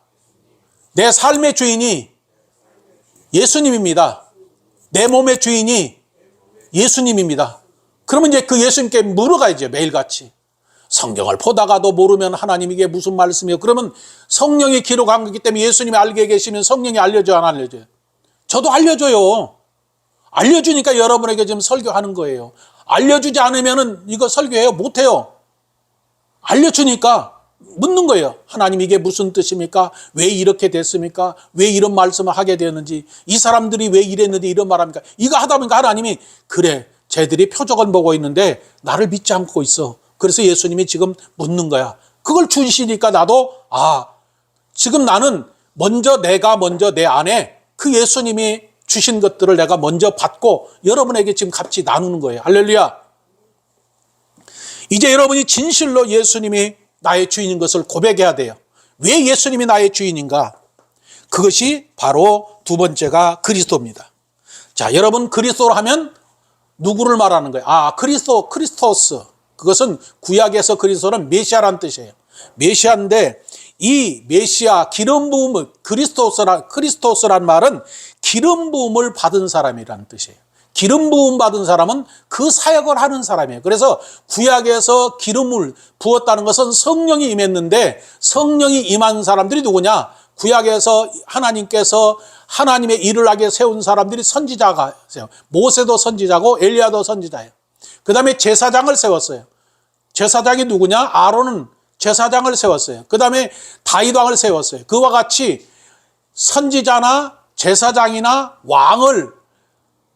내 삶의 주인이 예수님입니다. 내 몸의 주인이 예수님입니다. 그러면 이제 그 예수님께 물어가야죠. 매일같이. 성경을 보다가도 모르면 하나님 이게 무슨 말씀이에요? 그러면 성령이 기록한 거기 때문에 예수님이 알게 계시면 성령이 알려줘요, 안 알려줘요? 저도 알려줘요. 알려주니까 여러분에게 지금 설교하는 거예요. 알려주지 않으면 이거 설교해요? 못해요. 알려주니까 묻는 거예요. 하나님 이게 무슨 뜻입니까? 왜 이렇게 됐습니까? 왜 이런 말씀을 하게 되었는지, 이 사람들이 왜 이랬는데 이런 말합니까? 이거 하다 보니까 하나님이 그래, 쟤들이 표적은 보고 있는데 나를 믿지 않고 있어. 그래서 예수님이 지금 묻는 거야. 그걸 주시니까 나도 지금 나는 내가 먼저 내 안에 그 예수님이 주신 것들을 내가 먼저 받고 여러분에게 지금 같이 나누는 거예요. 할렐루야. 이제 여러분이 진실로 예수님이 나의 주인인 것을 고백해야 돼요. 왜 예수님이 나의 주인인가? 그것이 바로 두 번째가 그리스도입니다. 자, 여러분 그리스도로 하면 누구를 말하는 거예요? 크리스토스. 그것은 구약에서 그리스도는 메시아라는 뜻이에요. 메시아인데 이 메시아 기름 부음을 크리스토스란 말은 기름 부음을 받은 사람이라는 뜻이에요. 기름 부음 받은 사람은 그 사역을 하는 사람이에요. 그래서 구약에서 기름을 부었다는 것은 성령이 임했는데 성령이 임한 사람들이 누구냐? 구약에서 하나님께서 하나님의 일을 하게 세운 사람들이 선지자가 있어요. 모세도 선지자고 엘리야도 선지자예요. 그 다음에 제사장을 세웠어요. 제사장이 누구냐? 아론은 제사장을 세웠어요. 그 다음에 다윗 왕을 세웠어요. 그와 같이 선지자나 제사장이나 왕을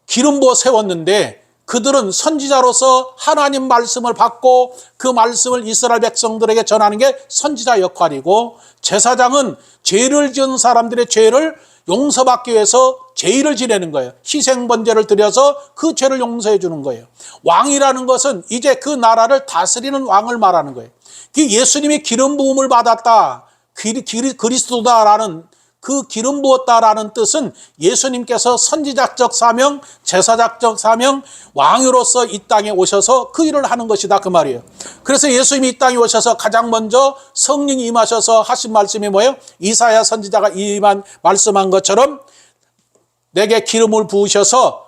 기름 부어 세웠는데 그들은 선지자로서 하나님 말씀을 받고 그 말씀을 이스라엘 백성들에게 전하는 게 선지자 역할이고, 제사장은 죄를 지은 사람들의 죄를 용서받기 위해서 제의를 지내는 거예요. 희생번제를 드려서 그 죄를 용서해 주는 거예요. 왕이라는 것은 이제 그 나라를 다스리는 왕을 말하는 거예요. 예수님이 기름 부음을 받았다, 그리스도다라는 그 기름 부었다라는 뜻은 예수님께서 선지자적 사명, 제사장적 사명, 왕으로서 이 땅에 오셔서 그 일을 하는 것이다 그 말이에요. 그래서 예수님이 이 땅에 오셔서 가장 먼저 성령이 임하셔서 하신 말씀이 뭐예요? 이사야 선지자가 말씀한 것처럼 내게 기름을 부으셔서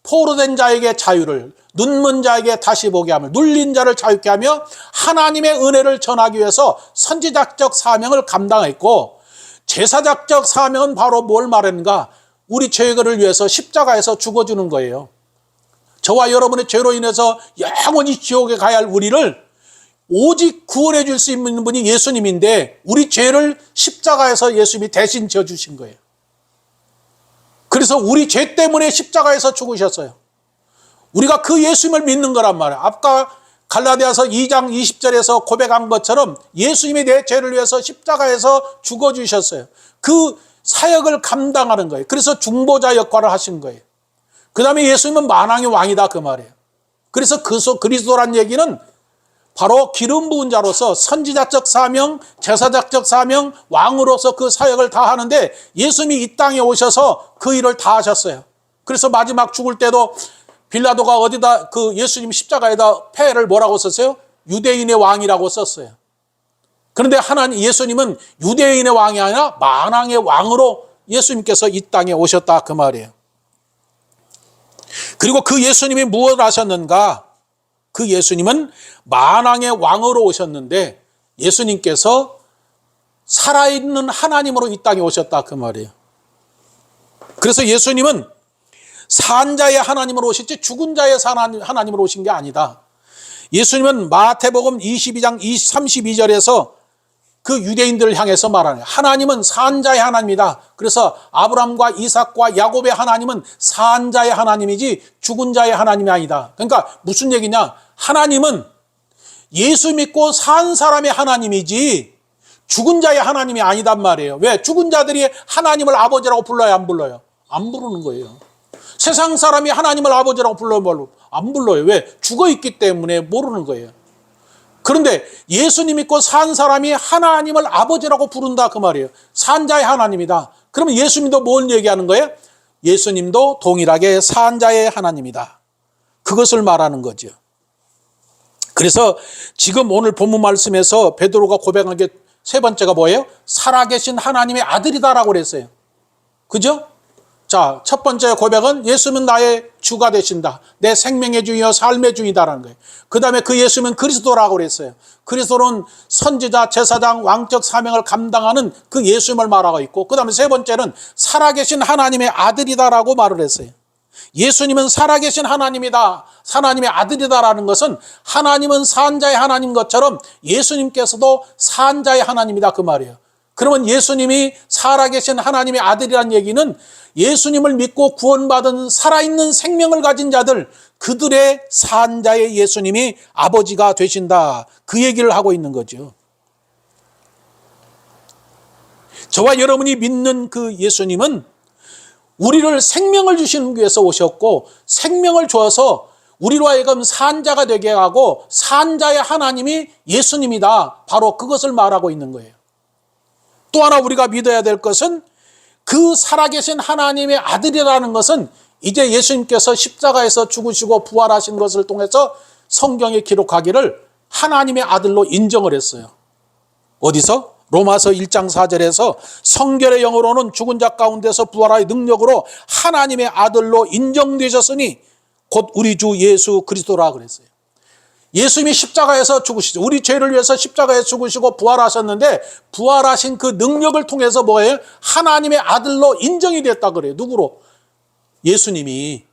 포로된 자에게 자유를, 눈먼 자에게 다시 보게 하며 눌린 자를 자유케 하며 하나님의 은혜를 전하기 위해서 선지자적 사명을 감당했고, 제사장적 사명은 바로 뭘 말하는가? 우리 죄를 위해서 십자가에서 죽어주는 거예요. 저와 여러분의 죄로 인해서 영원히 지옥에 가야 할 우리를 오직 구원해 줄 수 있는 분이 예수님인데, 우리 죄를 십자가에서 예수님이 대신 져주신 거예요. 그래서 우리 죄 때문에 십자가에서 죽으셨어요. 우리가 그 예수님을 믿는 거란 말이에요. 아까 갈라디아서 2장 20절에서 고백한 것처럼 예수님이 내 죄를 위해서 십자가에서 죽어주셨어요. 그 사역을 감당하는 거예요. 그래서 중보자 역할을 하신 거예요. 그 다음에 예수님은 만왕의 왕이다 그 말이에요. 그래서 그리스도란 얘기는 바로 기름 부은 자로서 선지자적 사명, 제사장적 사명, 왕으로서 그 사역을 다 하는데, 예수님이 이 땅에 오셔서 그 일을 다 하셨어요. 그래서 마지막 죽을 때도 빌라도가 어디다 그 예수님 십자가에다 패를 뭐라고 썼어요? 유대인의 왕이라고 썼어요. 그런데 예수님은 유대인의 왕이 아니라 만왕의 왕으로 예수님께서 이 땅에 오셨다 그 말이에요. 그리고 그 예수님이 무엇을 하셨는가? 그 예수님은 만왕의 왕으로 오셨는데 예수님께서 살아있는 하나님으로 이 땅에 오셨다 그 말이에요. 그래서 예수님은 산 자의 하나님으로 오셨지 죽은 자의 하나님으로 오신 게 아니다. 예수님은 마태복음 22장 32절에서 그 유대인들을 향해서 말하는 거예요. 하나님은 산 자의 하나님이다. 그래서 아브라함과 이삭과 야곱의 하나님은 산 자의 하나님이지 죽은 자의 하나님이 아니다. 그러니까 무슨 얘기냐? 하나님은 예수 믿고 산 사람의 하나님이지 죽은 자의 하나님이 아니단 말이에요. 왜? 죽은 자들이 하나님을 아버지라고 불러요, 안 불러요? 안 부르는 거예요. 세상 사람이 하나님을 아버지라고 불러요, 안 불러요. 왜? 죽어있기 때문에 모르는 거예요. 그런데 예수님 믿고 산 사람이 하나님을 아버지라고 부른다 그 말이에요. 산 자의 하나님이다. 그러면 예수님도 뭘 얘기하는 거예요? 예수님도 동일하게 산 자의 하나님이다. 그것을 말하는 거죠. 그래서 지금 오늘 본문 말씀에서 베드로가 고백한 게 세 번째가 뭐예요? 살아계신 하나님의 아들이다라고 그랬어요. 그죠? 자, 첫 번째 고백은 예수는 나의 주가 되신다. 내 생명의 주이요 삶의 주이다라는 거예요. 그 다음에 그 예수는 그리스도라고 그랬어요. 그리스도는 선지자, 제사장, 왕적 사명을 감당하는 그 예수님을 말하고 있고, 그 다음에 세 번째는 살아계신 하나님의 아들이다라고 말을 했어요. 예수님은 살아계신 하나님이다, 하나님의 아들이다라는 것은 하나님은 산자의 하나님 것처럼 예수님께서도 산자의 하나님이다 그 말이에요. 그러면 예수님이 살아계신 하나님의 아들이라는 얘기는 예수님을 믿고 구원받은 살아있는 생명을 가진 자들, 그들의 산자의 예수님이 아버지가 되신다, 그 얘기를 하고 있는 거죠. 저와 여러분이 믿는 그 예수님은 우리를 생명을 주시는 위해서 오셨고, 생명을 주어서 우리로 하여금 산자가 되게 하고, 산자의 하나님이 예수님이다, 바로 그것을 말하고 있는 거예요. 또 하나 우리가 믿어야 될 것은 그 살아계신 하나님의 아들이라는 것은 이제 예수님께서 십자가에서 죽으시고 부활하신 것을 통해서 성경에 기록하기를 하나님의 아들로 인정을 했어요. 어디서? 로마서 1장 4절에서 성결의 영으로는 죽은 자 가운데서 부활의 능력으로 하나님의 아들로 인정되셨으니 곧 우리 주 예수 그리스도라 그랬어요. 예수님이 십자가에서 죽으시죠. 우리 죄를 위해서 십자가에 죽으시고 부활하셨는데 부활하신 그 능력을 통해서 뭐예요? 하나님의 아들로 인정이 됐다 그래요. 누구로? 예수님이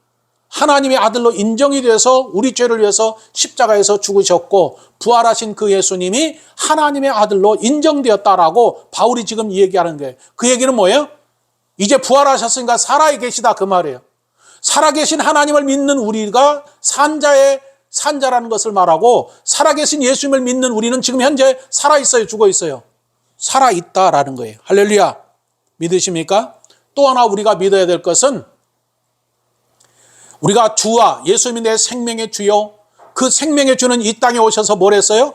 하나님의 아들로 인정이 돼서 우리 죄를 위해서 십자가에서 죽으셨고 부활하신 그 예수님이 하나님의 아들로 인정되었다라고 바울이 지금 얘기하는 거예요. 그 얘기는 뭐예요? 이제 부활하셨으니까 살아계시다 그 말이에요. 살아계신 하나님을 믿는 우리가 산자라는 것을 말하고 살아계신 예수님을 믿는 우리는 지금 현재 살아있어요? 죽어있어요? 살아있다라는 거예요. 할렐루야. 믿으십니까? 또 하나 우리가 믿어야 될 것은 우리가 주와 예수님이 내 생명의 주요 그 생명의 주는 이 땅에 오셔서 뭘 했어요?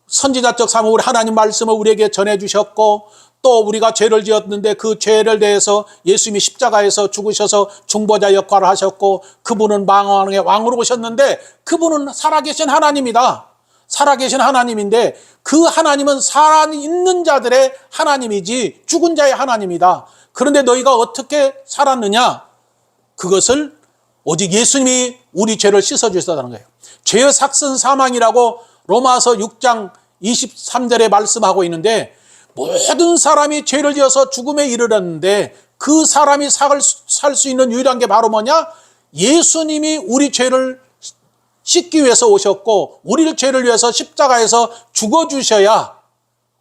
선지자적 사명으로 하나님 말씀을 우리에게 전해주셨고 또 우리가 죄를 지었는데 그 죄를 대해서 예수님이 십자가에서 죽으셔서 중보자 역할을 하셨고 그분은 만왕의 왕으로 오셨는데 그분은 살아계신 하나님이다. 살아계신 하나님인데 그 하나님은 살아있는 자들의 하나님이지 죽은 자의 하나님이다. 그런데 너희가 어떻게 살았느냐? 그것을 오직 예수님이 우리 죄를 씻어주셨다는 거예요. 죄의 삭은 사망이라고 로마서 6장 23절에 말씀하고 있는데 모든 사람이 죄를 지어서 죽음에 이르렀는데 그 사람이 살 수 있는 유일한 게 바로 뭐냐? 예수님이 우리 죄를 씻기 위해서 오셨고 우리 죄를 위해서 십자가에서 죽어주셔야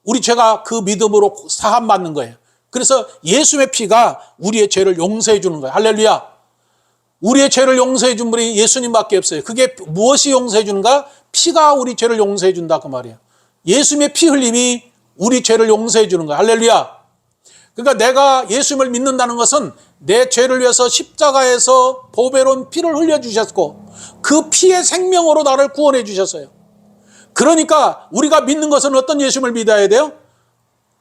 우리 죄가 그 믿음으로 사함받는 거예요. 그래서 예수님의 피가 우리의 죄를 용서해 주는 거예요. 할렐루야. 우리의 죄를 용서해 준 분이 예수님밖에 없어요. 그게 무엇이 용서해 주는가? 피가 우리 죄를 용서해 준다 그 말이에요. 예수님의 피 흘림이 우리 죄를 용서해 주는 거야. 할렐루야. 그러니까 내가 예수님을 믿는다는 것은 내 죄를 위해서 십자가에서 보배로운 피를 흘려주셨고 그 피의 생명으로 나를 구원해 주셨어요. 그러니까 우리가 믿는 것은 어떤 예수님을 믿어야 돼요?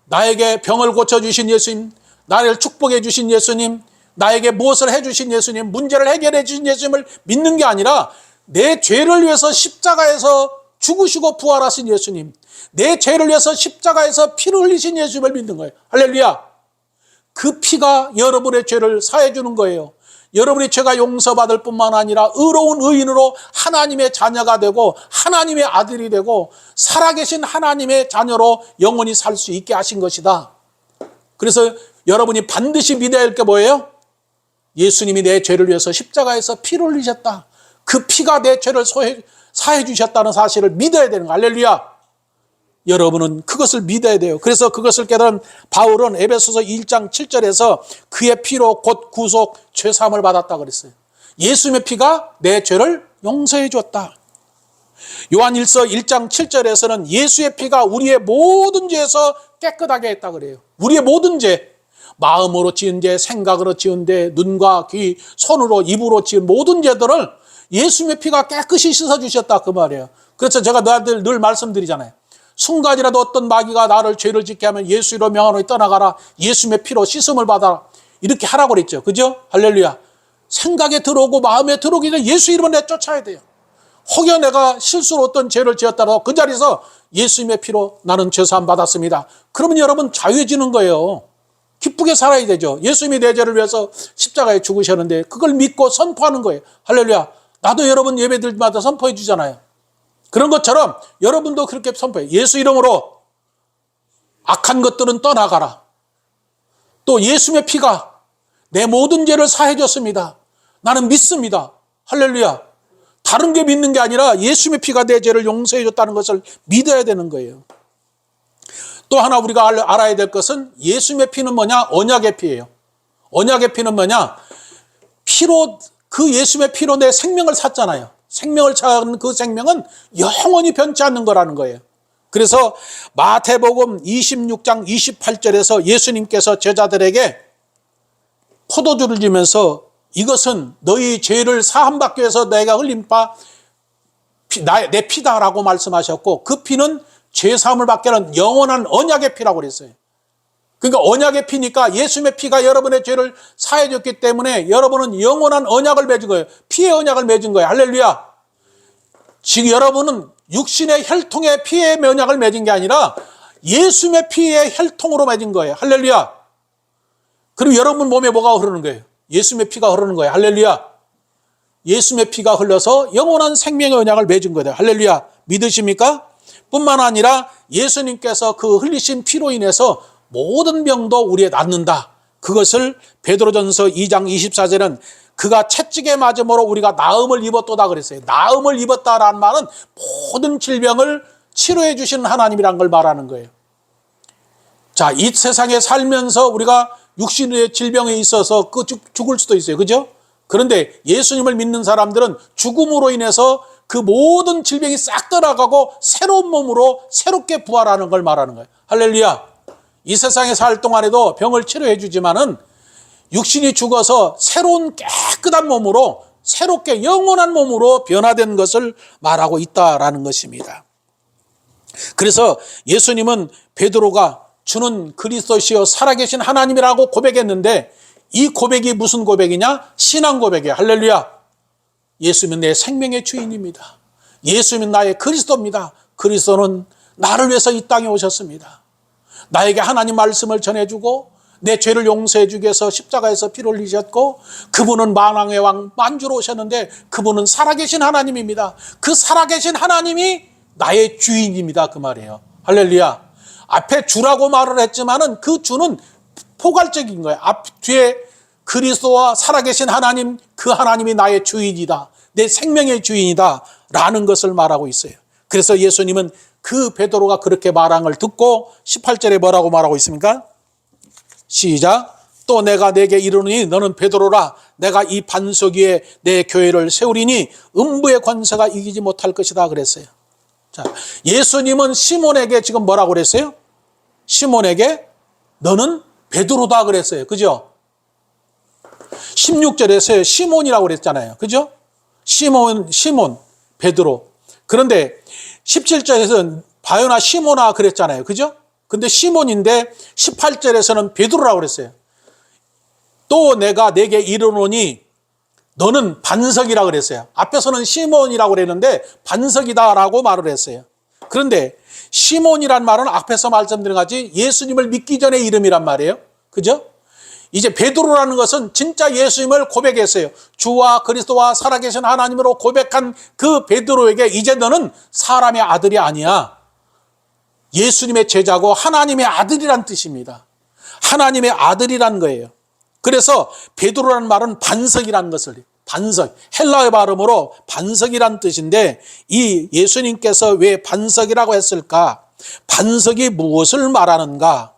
나에게 병을 고쳐주신 예수님, 나를 축복해 주신 예수님, 나에게 무엇을 해주신 예수님, 문제를 해결해 주신 예수님을 믿는 게 아니라 내 죄를 위해서 십자가에서 죽으시고 부활하신 예수님, 내 죄를 위해서 십자가에서 피를 흘리신 예수님을 믿는 거예요. 할렐루야. 그 피가 여러분의 죄를 사해 주는 거예요. 여러분의 죄가 용서받을 뿐만 아니라 의로운 의인으로 하나님의 자녀가 되고 하나님의 아들이 되고 살아계신 하나님의 자녀로 영원히 살 수 있게 하신 것이다. 그래서 여러분이 반드시 믿어야 할 게 뭐예요? 예수님이 내 죄를 위해서 십자가에서 피를 흘리셨다. 그 피가 내 죄를 사해 주셨다는 사실을 믿어야 되는 거예요. 할렐루야. 여러분은 그것을 믿어야 돼요. 그래서 그것을 깨달은 바울은 에베소서 1장 7절에서 그의 피로 곧 구속 죄사함을 받았다 그랬어요. 예수님의 피가 내 죄를 용서해 줬다. 요한일서 1장 7절에서는 예수의 피가 우리의 모든 죄에서 깨끗하게 했다 그래요. 우리의 모든 죄, 마음으로 지은 죄, 생각으로 지은 죄, 눈과 귀, 손으로 입으로 지은 모든 죄들을 예수님의 피가 깨끗이 씻어주셨다 그 말이에요. 그래서 제가 너희들 늘 말씀드리잖아요. 순간이라도 어떤 마귀가 나를 죄를 짓게 하면 예수 이름으로 명하노니 떠나가라. 예수님의 피로 씻음을 받아라. 이렇게 하라고 그랬죠. 그죠? 할렐루야. 생각에 들어오고 마음에 들어오기 전에 예수 이름을 내쫓아야 돼요. 혹여 내가 실수로 어떤 죄를 지었다고 그 자리에서 예수님의 피로 나는 죄사함 받았습니다. 그러면 여러분 자유해지는 거예요. 기쁘게 살아야 되죠. 예수님이 내 죄를 위해서 십자가에 죽으셨는데 그걸 믿고 선포하는 거예요. 할렐루야. 나도 여러분 예배들마다 선포해 주잖아요. 그런 것처럼 여러분도 그렇게 선포해요. 예수 이름으로 악한 것들은 떠나가라. 또 예수님의 피가 내 모든 죄를 사해 줬습니다. 나는 믿습니다. 할렐루야. 다른 게 믿는 게 아니라 예수님의 피가 내 죄를 용서해 줬다는 것을 믿어야 되는 거예요. 또 하나 우리가 알아야 될 것은 예수님의 피는 뭐냐? 언약의 피예요. 언약의 피는 뭐냐? 피로, 그 예수님의 피로 내 생명을 샀잖아요. 생명을 찾은 그 생명은 영원히 변치 않는 거라는 거예요. 그래서 마태복음 26장 28절에서 예수님께서 제자들에게 포도주를 주면서 이것은 너희 죄를 사함받기 위해서 내가 흘린 내 피다라고 말씀하셨고 그 피는 죄사함을 받게 하는 영원한 언약의 피라고 그랬어요. 그러니까 언약의 피니까 예수님의 피가 여러분의 죄를 사해 줬기 때문에 여러분은 영원한 언약을 맺은 거예요. 피의 언약을 맺은 거예요. 할렐루야. 지금 여러분은 육신의 혈통의 피의 언약을 맺은 게 아니라 예수님의 피의 혈통으로 맺은 거예요. 할렐루야. 그리고 여러분 몸에 뭐가 흐르는 거예요? 예수님의 피가 흐르는 거예요. 할렐루야. 예수님의 피가 흘러서 영원한 생명의 언약을 맺은 거예요. 할렐루야. 믿으십니까? 뿐만 아니라 예수님께서 그 흘리신 피로 인해서 모든 병도 우리에 낫는다. 그것을 베드로전서 2장 24절은 그가 채찍에 맞음으로 우리가 나음을 입었도다 그랬어요. 나음을 입었다라는 말은 모든 질병을 치료해 주시는 하나님이란 걸 말하는 거예요. 자, 이 세상에 살면서 우리가 육신의 질병에 있어서 죽을 수도 있어요. 그죠? 그런데 예수님을 믿는 사람들은 죽음으로 인해서 그 모든 질병이 싹 떠나가고 새로운 몸으로 새롭게 부활하는 걸 말하는 거예요. 할렐루야. 이 세상에 살 동안에도 병을 치료해 주지만은 육신이 죽어서 새로운 깨끗한 몸으로 새롭게 영원한 몸으로 변화된 것을 말하고 있다라는 것입니다. 그래서 예수님은 베드로가 주는 그리스도시요 살아계신 하나님이라고 고백했는데 이 고백이 무슨 고백이냐? 신앙 고백이에요. 할렐루야. 예수님은 내 생명의 주인입니다. 예수님은 나의 그리스도입니다. 그리스도는 나를 위해서 이 땅에 오셨습니다. 나에게 하나님 말씀을 전해주고 내 죄를 용서해 주기 위해서 십자가에서 피를 흘리셨고 그분은 만왕의 왕 만주로 오셨는데 그분은 살아계신 하나님입니다. 그 살아계신 하나님이 나의 주인입니다. 그 말이에요. 할렐루야. 앞에 주라고 말을 했지만은 그 주는 포괄적인 거예요. 뒤에 그리스도와 살아계신 하나님, 그 하나님이 나의 주인이다. 내 생명의 주인이다. 라는 것을 말하고 있어요. 그래서 예수님은 그 베드로가 그렇게 말한 걸 듣고 18절에 뭐라고 말하고 있습니까? 시작. 또 내가 내게 이르노니 너는 베드로라. 내가 이 반석 위에 내 교회를 세우리니 음부의 권세가 이기지 못할 것이다 그랬어요. 자, 예수님은 시몬에게 지금 뭐라고 그랬어요? 시몬에게 너는 베드로다 그랬어요. 그죠? 16절에서 시몬이라고 그랬잖아요. 그죠? 시몬, 베드로. 그런데 17절에서는 바요나 시몬아 그랬잖아요. 그죠? 근데 시몬인데 18절에서는 베드로라고 그랬어요. 또 내가 내게 이르노니 너는 반석이라고 그랬어요. 앞에서는 시몬이라고 그랬는데 반석이다라고 말을 했어요. 그런데 시몬이란 말은 앞에서 말씀드린 같이 예수님을 믿기 전의 이름이란 말이에요. 그죠? 이제 베드로라는 것은 진짜 예수님을 고백했어요. 주와 그리스도와 살아계신 하나님으로 고백한 그 베드로에게 이제 너는 사람의 아들이 아니야. 예수님의 제자고 하나님의 아들이란 뜻입니다. 하나님의 아들이란 거예요. 그래서 베드로라는 말은 반석이라는 것을, 반석, 헬라어 발음으로 반석이란 뜻인데 이 예수님께서 왜 반석이라고 했을까? 반석이 무엇을 말하는가?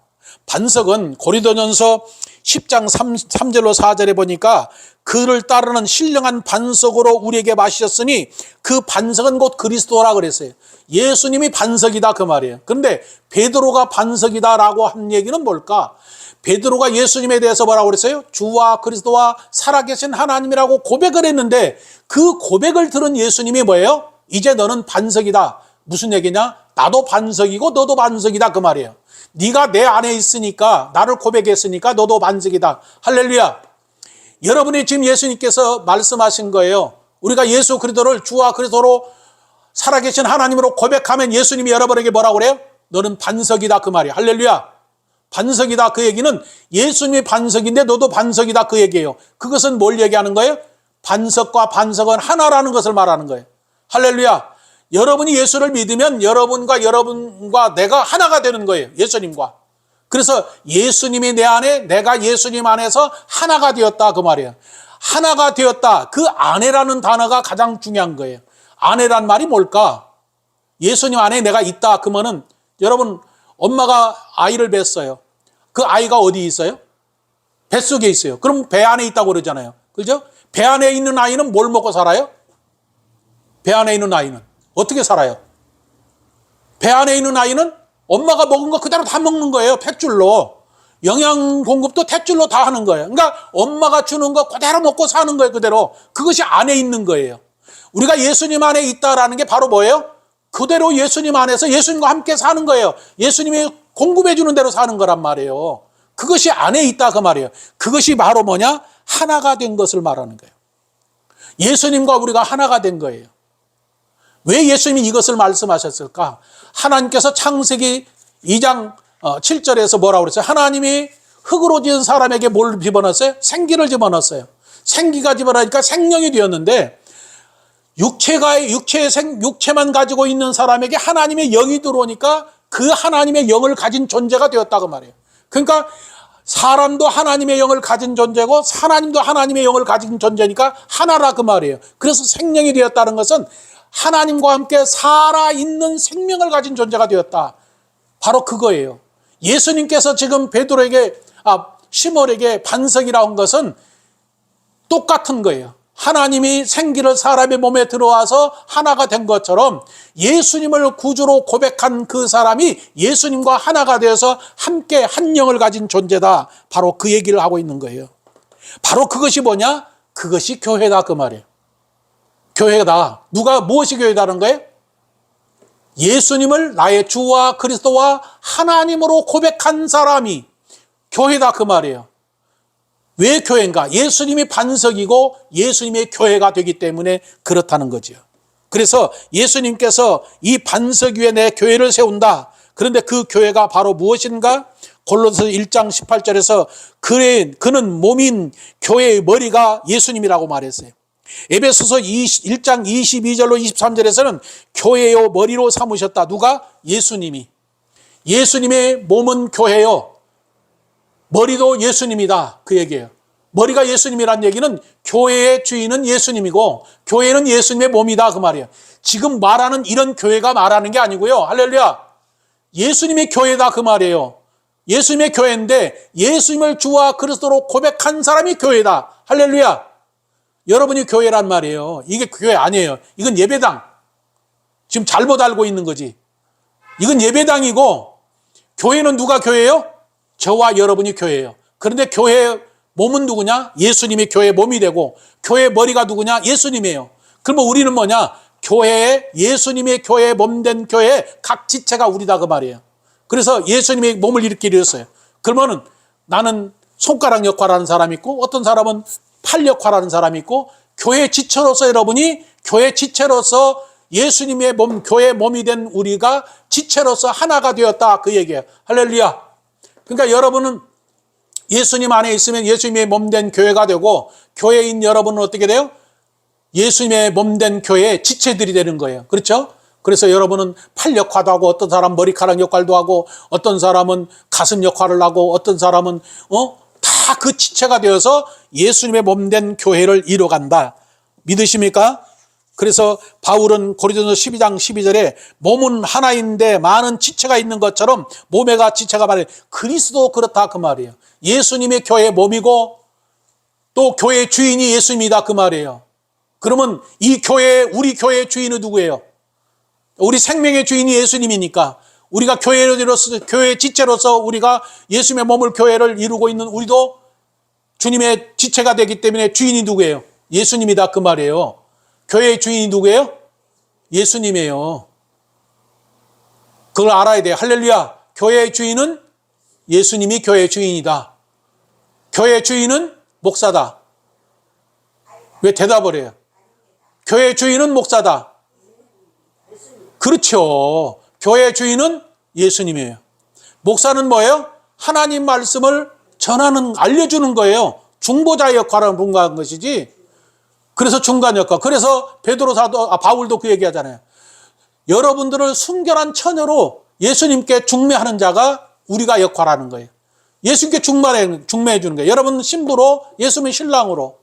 반석은 고린도전서 10장 3절로 4절에 보니까 그를 따르는 신령한 반석으로 우리에게 마셨으니 그 반석은 곧 그리스도라 그랬어요. 예수님이 반석이다 그 말이에요. 그런데 베드로가 반석이다라고 한 얘기는 뭘까? 베드로가 예수님에 대해서 뭐라고 그랬어요? 주와 그리스도와 살아계신 하나님이라고 고백을 했는데 그 고백을 들은 예수님이 뭐예요? 이제 너는 반석이다. 무슨 얘기냐? 나도 반석이고 너도 반석이다 그 말이에요. 네가 내 안에 있으니까 나를 고백했으니까 너도 반석이다. 할렐루야. 여러분이 지금 예수님께서 말씀하신 거예요. 우리가 예수 그리스도를 주와 그리스도로 살아계신 하나님으로 고백하면 예수님이 여러분에게 뭐라고 그래요? 너는 반석이다 그 말이에요. 할렐루야. 반석이다 그 얘기는 예수님이 반석인데 너도 반석이다 그 얘기예요. 그것은 뭘 얘기하는 거예요? 반석과 반석은 하나라는 것을 말하는 거예요. 할렐루야. 여러분이 예수를 믿으면 여러분과 내가 하나가 되는 거예요. 예수님과. 그래서 예수님이 내 안에 내가 예수님 안에서 하나가 되었다 그 말이에요. 하나가 되었다. 그 아내라는 단어가 가장 중요한 거예요. 아내란 말이 뭘까? 예수님 안에 내가 있다 그러면은 여러분 엄마가 아이를 뱄어요. 그 아이가 어디 있어요? 뱃속에 있어요. 그럼 배 안에 있다고 그러잖아요. 그죠? 배 안에 있는 아이는 뭘 먹고 살아요? 배 안에 있는 아이는 어떻게 살아요? 배 안에 있는 아이는 엄마가 먹은 거 그대로 다 먹는 거예요. 탯줄로. 영양 공급도 탯줄로 다 하는 거예요. 그러니까 엄마가 주는 거 그대로 먹고 사는 거예요. 그대로. 그것이 안에 있는 거예요. 우리가 예수님 안에 있다라는 게 바로 뭐예요? 그대로 예수님 안에서 예수님과 함께 사는 거예요. 예수님이 공급해 주는 대로 사는 거란 말이에요. 그것이 안에 있다 그 말이에요. 그것이 바로 뭐냐? 하나가 된 것을 말하는 거예요. 예수님과 우리가 하나가 된 거예요. 왜 예수님이 이것을 말씀하셨을까? 하나님께서 창세기 2장 7절에서 뭐라고 그랬어요? 하나님이 흙으로 지은 사람에게 뭘 집어넣었어요? 생기를 집어넣었어요. 생기가 집어넣으니까 생명이 되었는데 육체만 가지고 있는 사람에게 하나님의 영이 들어오니까 그 하나님의 영을 가진 존재가 되었다고 말해요. 그러니까 사람도 하나님의 영을 가진 존재고 하나님도 하나님의 영을 가진 존재니까 하나라 그 말이에요. 그래서 생명이 되었다는 것은 하나님과 함께 살아있는 생명을 가진 존재가 되었다. 바로 그거예요. 예수님께서 지금 시몬에게 반석이라고 한 것은 똑같은 거예요. 하나님이 생기를 사람의 몸에 들어와서 하나가 된 것처럼 예수님을 구주로 고백한 그 사람이 예수님과 하나가 되어서 함께 한 영을 가진 존재다. 바로 그 얘기를 하고 있는 거예요. 바로 그것이 뭐냐? 그것이 교회다 그 말이에요. 교회다. 무엇이 교회다는 거예요? 예수님을 나의 주와 그리스도와 하나님으로 고백한 사람이 교회다 그 말이에요. 왜 교회인가? 예수님이 반석이고 예수님의 교회가 되기 때문에 그렇다는 거죠. 그래서 예수님께서 이 반석 위에 내 교회를 세운다. 그런데 그 교회가 바로 무엇인가? 골로새 1장 18절에서 그는 몸인 교회의 머리가 예수님이라고 말했어요. 에베소서 1장 22절로 23절에서는 교회요 머리로 삼으셨다. 누가? 예수님이. 예수님의 몸은 교회요. 머리도 예수님이다. 그 얘기예요. 머리가 예수님이란 얘기는 교회의 주인은 예수님이고 교회는 예수님의 몸이다. 그 말이에요. 지금 말하는 이런 교회가 말하는 게 아니고요. 할렐루야. 예수님의 교회다. 그 말이에요. 예수님의 교회인데 예수님을 주와 그리스도로 고백한 사람이 교회다. 할렐루야. 여러분이 교회란 말이에요. 이게 교회 아니에요. 이건 예배당. 지금 잘못 알고 있는 거지. 이건 예배당이고 교회는 누가 교회예요? 저와 여러분이 교회예요. 그런데 교회의 몸은 누구냐? 예수님이 교회의 몸이 되고 교회의 머리가 누구냐? 예수님이에요. 그러면 우리는 뭐냐? 예수님의 교회의 몸된 교회의 각 지체가 우리다 그 말이에요. 그래서 예수님의 몸을 이렇게 이뤘어요. 그러면은 나는 손가락 역할하는 사람이 있고 어떤 사람은 팔 역할하는 사람이 있고 교회 지체로서 여러분이 교회 지체로서 예수님의 몸, 교회의 몸이 된 우리가 지체로서 하나가 되었다 그 얘기예요. 할렐루야. 그러니까 여러분은 예수님 안에 있으면 예수님의 몸된 교회가 되고 교회인 여러분은 어떻게 돼요? 예수님의 몸된 교회의 지체들이 되는 거예요. 그렇죠? 그래서 여러분은 팔 역할도 하고 어떤 사람은 머리카락 역할도 하고 어떤 사람은 가슴 역할을 하고 어떤 사람은 다 그 지체가 되어서 예수님의 몸된 교회를 이뤄간다. 믿으십니까? 그래서 바울은 고린도서 12장 12절에 몸은 하나인데 많은 지체가 있는 것처럼 몸에가 지체가 많아요. 그리스도 그렇다 그 말이에요. 예수님의 교회의 몸이고 또 교회의 주인이 예수님이다 그 말이에요. 그러면 우리 교회의 주인은 누구예요? 우리 생명의 주인이 예수님이니까 우리가 교회의 지체로서 우리가 예수님의 몸을 교회를 이루고 있는 우리도 주님의 지체가 되기 때문에 주인이 누구예요? 예수님이다 그 말이에요. 교회의 주인이 누구예요? 예수님이에요. 그걸 알아야 돼요. 할렐루야. 교회의 주인은 예수님이 교회의 주인이다. 교회의 주인은 목사다. 왜 대답을 해요? 교회의 주인은 목사다. 그렇죠. 교회의 주인은 예수님이에요. 목사는 뭐예요? 하나님 말씀을 알려주는 거예요. 중보자 역할을 분과한 것이지. 그래서 중간 역할. 그래서 바울도 그 얘기하잖아요. 여러분들을 순결한 처녀로 예수님께 중매하는 자가 우리가 역할하는 거예요. 예수님께 중매해 주는 거예요. 여러분 신부로 예수님의 신랑으로.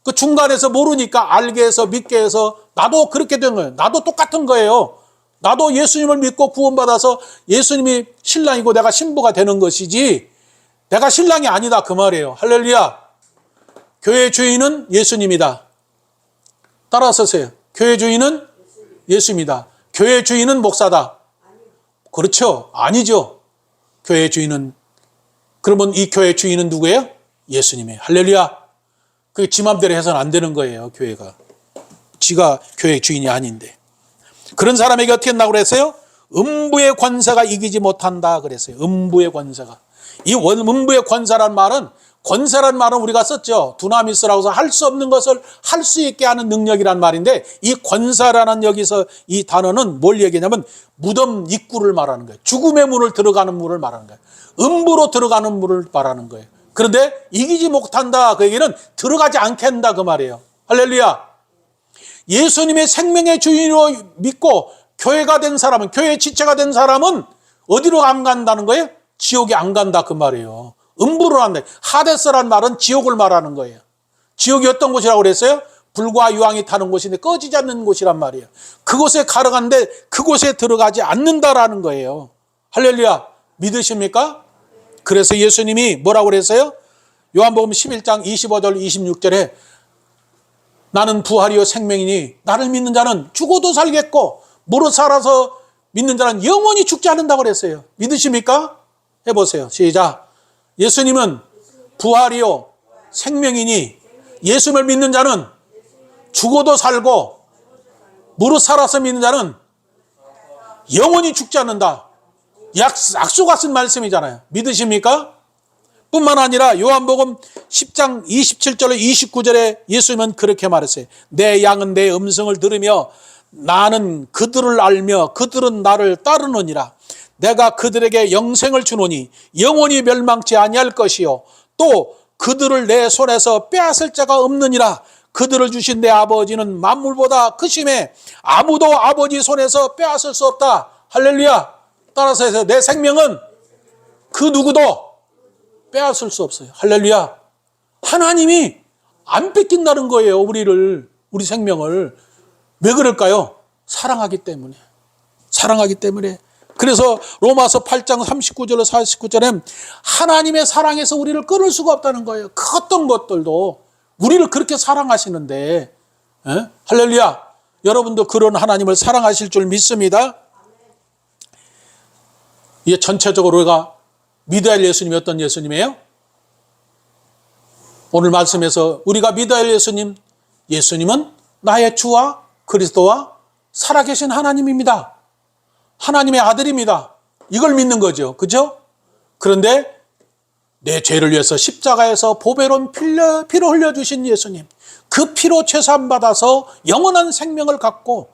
그 중간에서 모르니까 알게 해서 믿게 해서 나도 그렇게 된 거예요. 나도 똑같은 거예요. 나도 예수님을 믿고 구원받아서 예수님이 신랑이고 내가 신부가 되는 것이지 내가 신랑이 아니다 그 말이에요. 할렐루야. 교회의 주인은 예수님이다. 따라서 세요. 교회 주인은 예수입니다. 교회 주인은 목사다. 그렇죠? 아니죠. 교회 주인은 그러면 이 교회 주인은 누구예요? 예수님이에요. 할렐루야. 그게 지 맘대로 해서는 안 되는 거예요. 교회가. 지가 교회 주인이 아닌데. 그런 사람에게 어떻게 한다고 그랬어요? 음부의 권세가 이기지 못한다 그랬어요. 음부의 권세가. 이 음부의 권세란 말은 우리가 썼죠. 두나미스라고 해서 할 수 없는 것을 할 수 있게 하는 능력이란 말인데 이 권세라는 여기서 이 단어는 뭘 얘기냐면 무덤 입구를 말하는 거예요. 죽음의 문을 들어가는 문을 말하는 거예요. 음부로 들어가는 문을 말하는 거예요. 그런데 이기지 못한다 그 얘기는 들어가지 않게 한다 그 말이에요. 할렐루야. 예수님의 생명의 주인으로 믿고 교회가 된 사람은, 교회의 지체가 된 사람은 어디로 안 간다는 거예요? 지옥에 안 간다 그 말이에요. 음부로 간다. 하데스란 말은 지옥을 말하는 거예요. 지옥이 어떤 곳이라고 그랬어요? 불과 유황이 타는 곳인데 꺼지지 않는 곳이란 말이에요. 그곳에 가려가는데 그곳에 들어가지 않는다라는 거예요. 할렐루야. 믿으십니까? 그래서 예수님이 뭐라고 그랬어요? 요한복음 11장 25절 26절에 나는 부활이요 생명이니 나를 믿는 자는 죽어도 살겠고 무릇 살아서 믿는 자는 영원히 죽지 않는다고 그랬어요. 믿으십니까? 해보세요. 시작. 예수님은 부활이요 생명이니 예수님을 믿는 자는 죽어도 살고 무릇 살아서 믿는 자는 영원히 죽지 않는다. 약속과 쓴 말씀이잖아요. 믿으십니까? 뿐만 아니라 요한복음 10장 27절에 29절에 예수님은 그렇게 말했어요. 내 양은 내 음성을 들으며 나는 그들을 알며 그들은 나를 따르느니라. 내가 그들에게 영생을 주노니 영원히 멸망치 아니할 것이요 또 그들을 내 손에서 빼앗을 자가 없느니라. 그들을 주신 내 아버지는 만물보다 크심에 아무도 아버지 손에서 빼앗을 수 없다. 할렐루야. 따라서 해서 내 생명은 그 누구도 빼앗을 수 없어요. 할렐루야. 하나님이 안 뺏긴다는 거예요. 우리 생명을. 왜 그럴까요? 사랑하기 때문에. 사랑하기 때문에. 그래서 로마서 8장 39절로 49절에 하나님의 사랑에서 우리를 끊을 수가 없다는 거예요. 그 어떤 것들도 우리를 그렇게 사랑하시는데, 할렐루야. 여러분도 그런 하나님을 사랑하실 줄 믿습니다. 이게 전체적으로 우리가 믿어야 할 예수님이 어떤 예수님이에요? 오늘 말씀에서 우리가 믿어야 할 예수님은 나의 주와 그리스도와 살아계신 하나님입니다. 하나님의 아들입니다. 이걸 믿는 거죠. 그죠? 그런데 내 죄를 위해서 십자가에서 보배로운 피로 흘려주신 예수님, 그 피로 죄사함받아서 영원한 생명을 갖고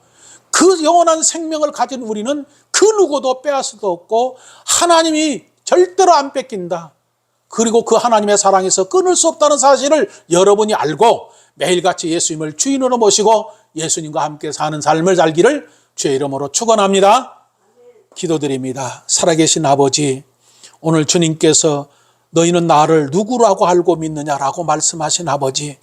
그 영원한 생명을 가진 우리는 그 누구도 빼앗을 수 없고 하나님이 절대로 안 뺏긴다. 그리고 그 하나님의 사랑에서 끊을 수 없다는 사실을 여러분이 알고 매일같이 예수님을 주인으로 모시고 예수님과 함께 사는 삶을 살기를 주의 이름으로 축원합니다. 기도드립니다. 살아계신 아버지, 오늘 주님께서 너희는 나를 누구라고 알고 믿느냐라고 말씀하신 아버지,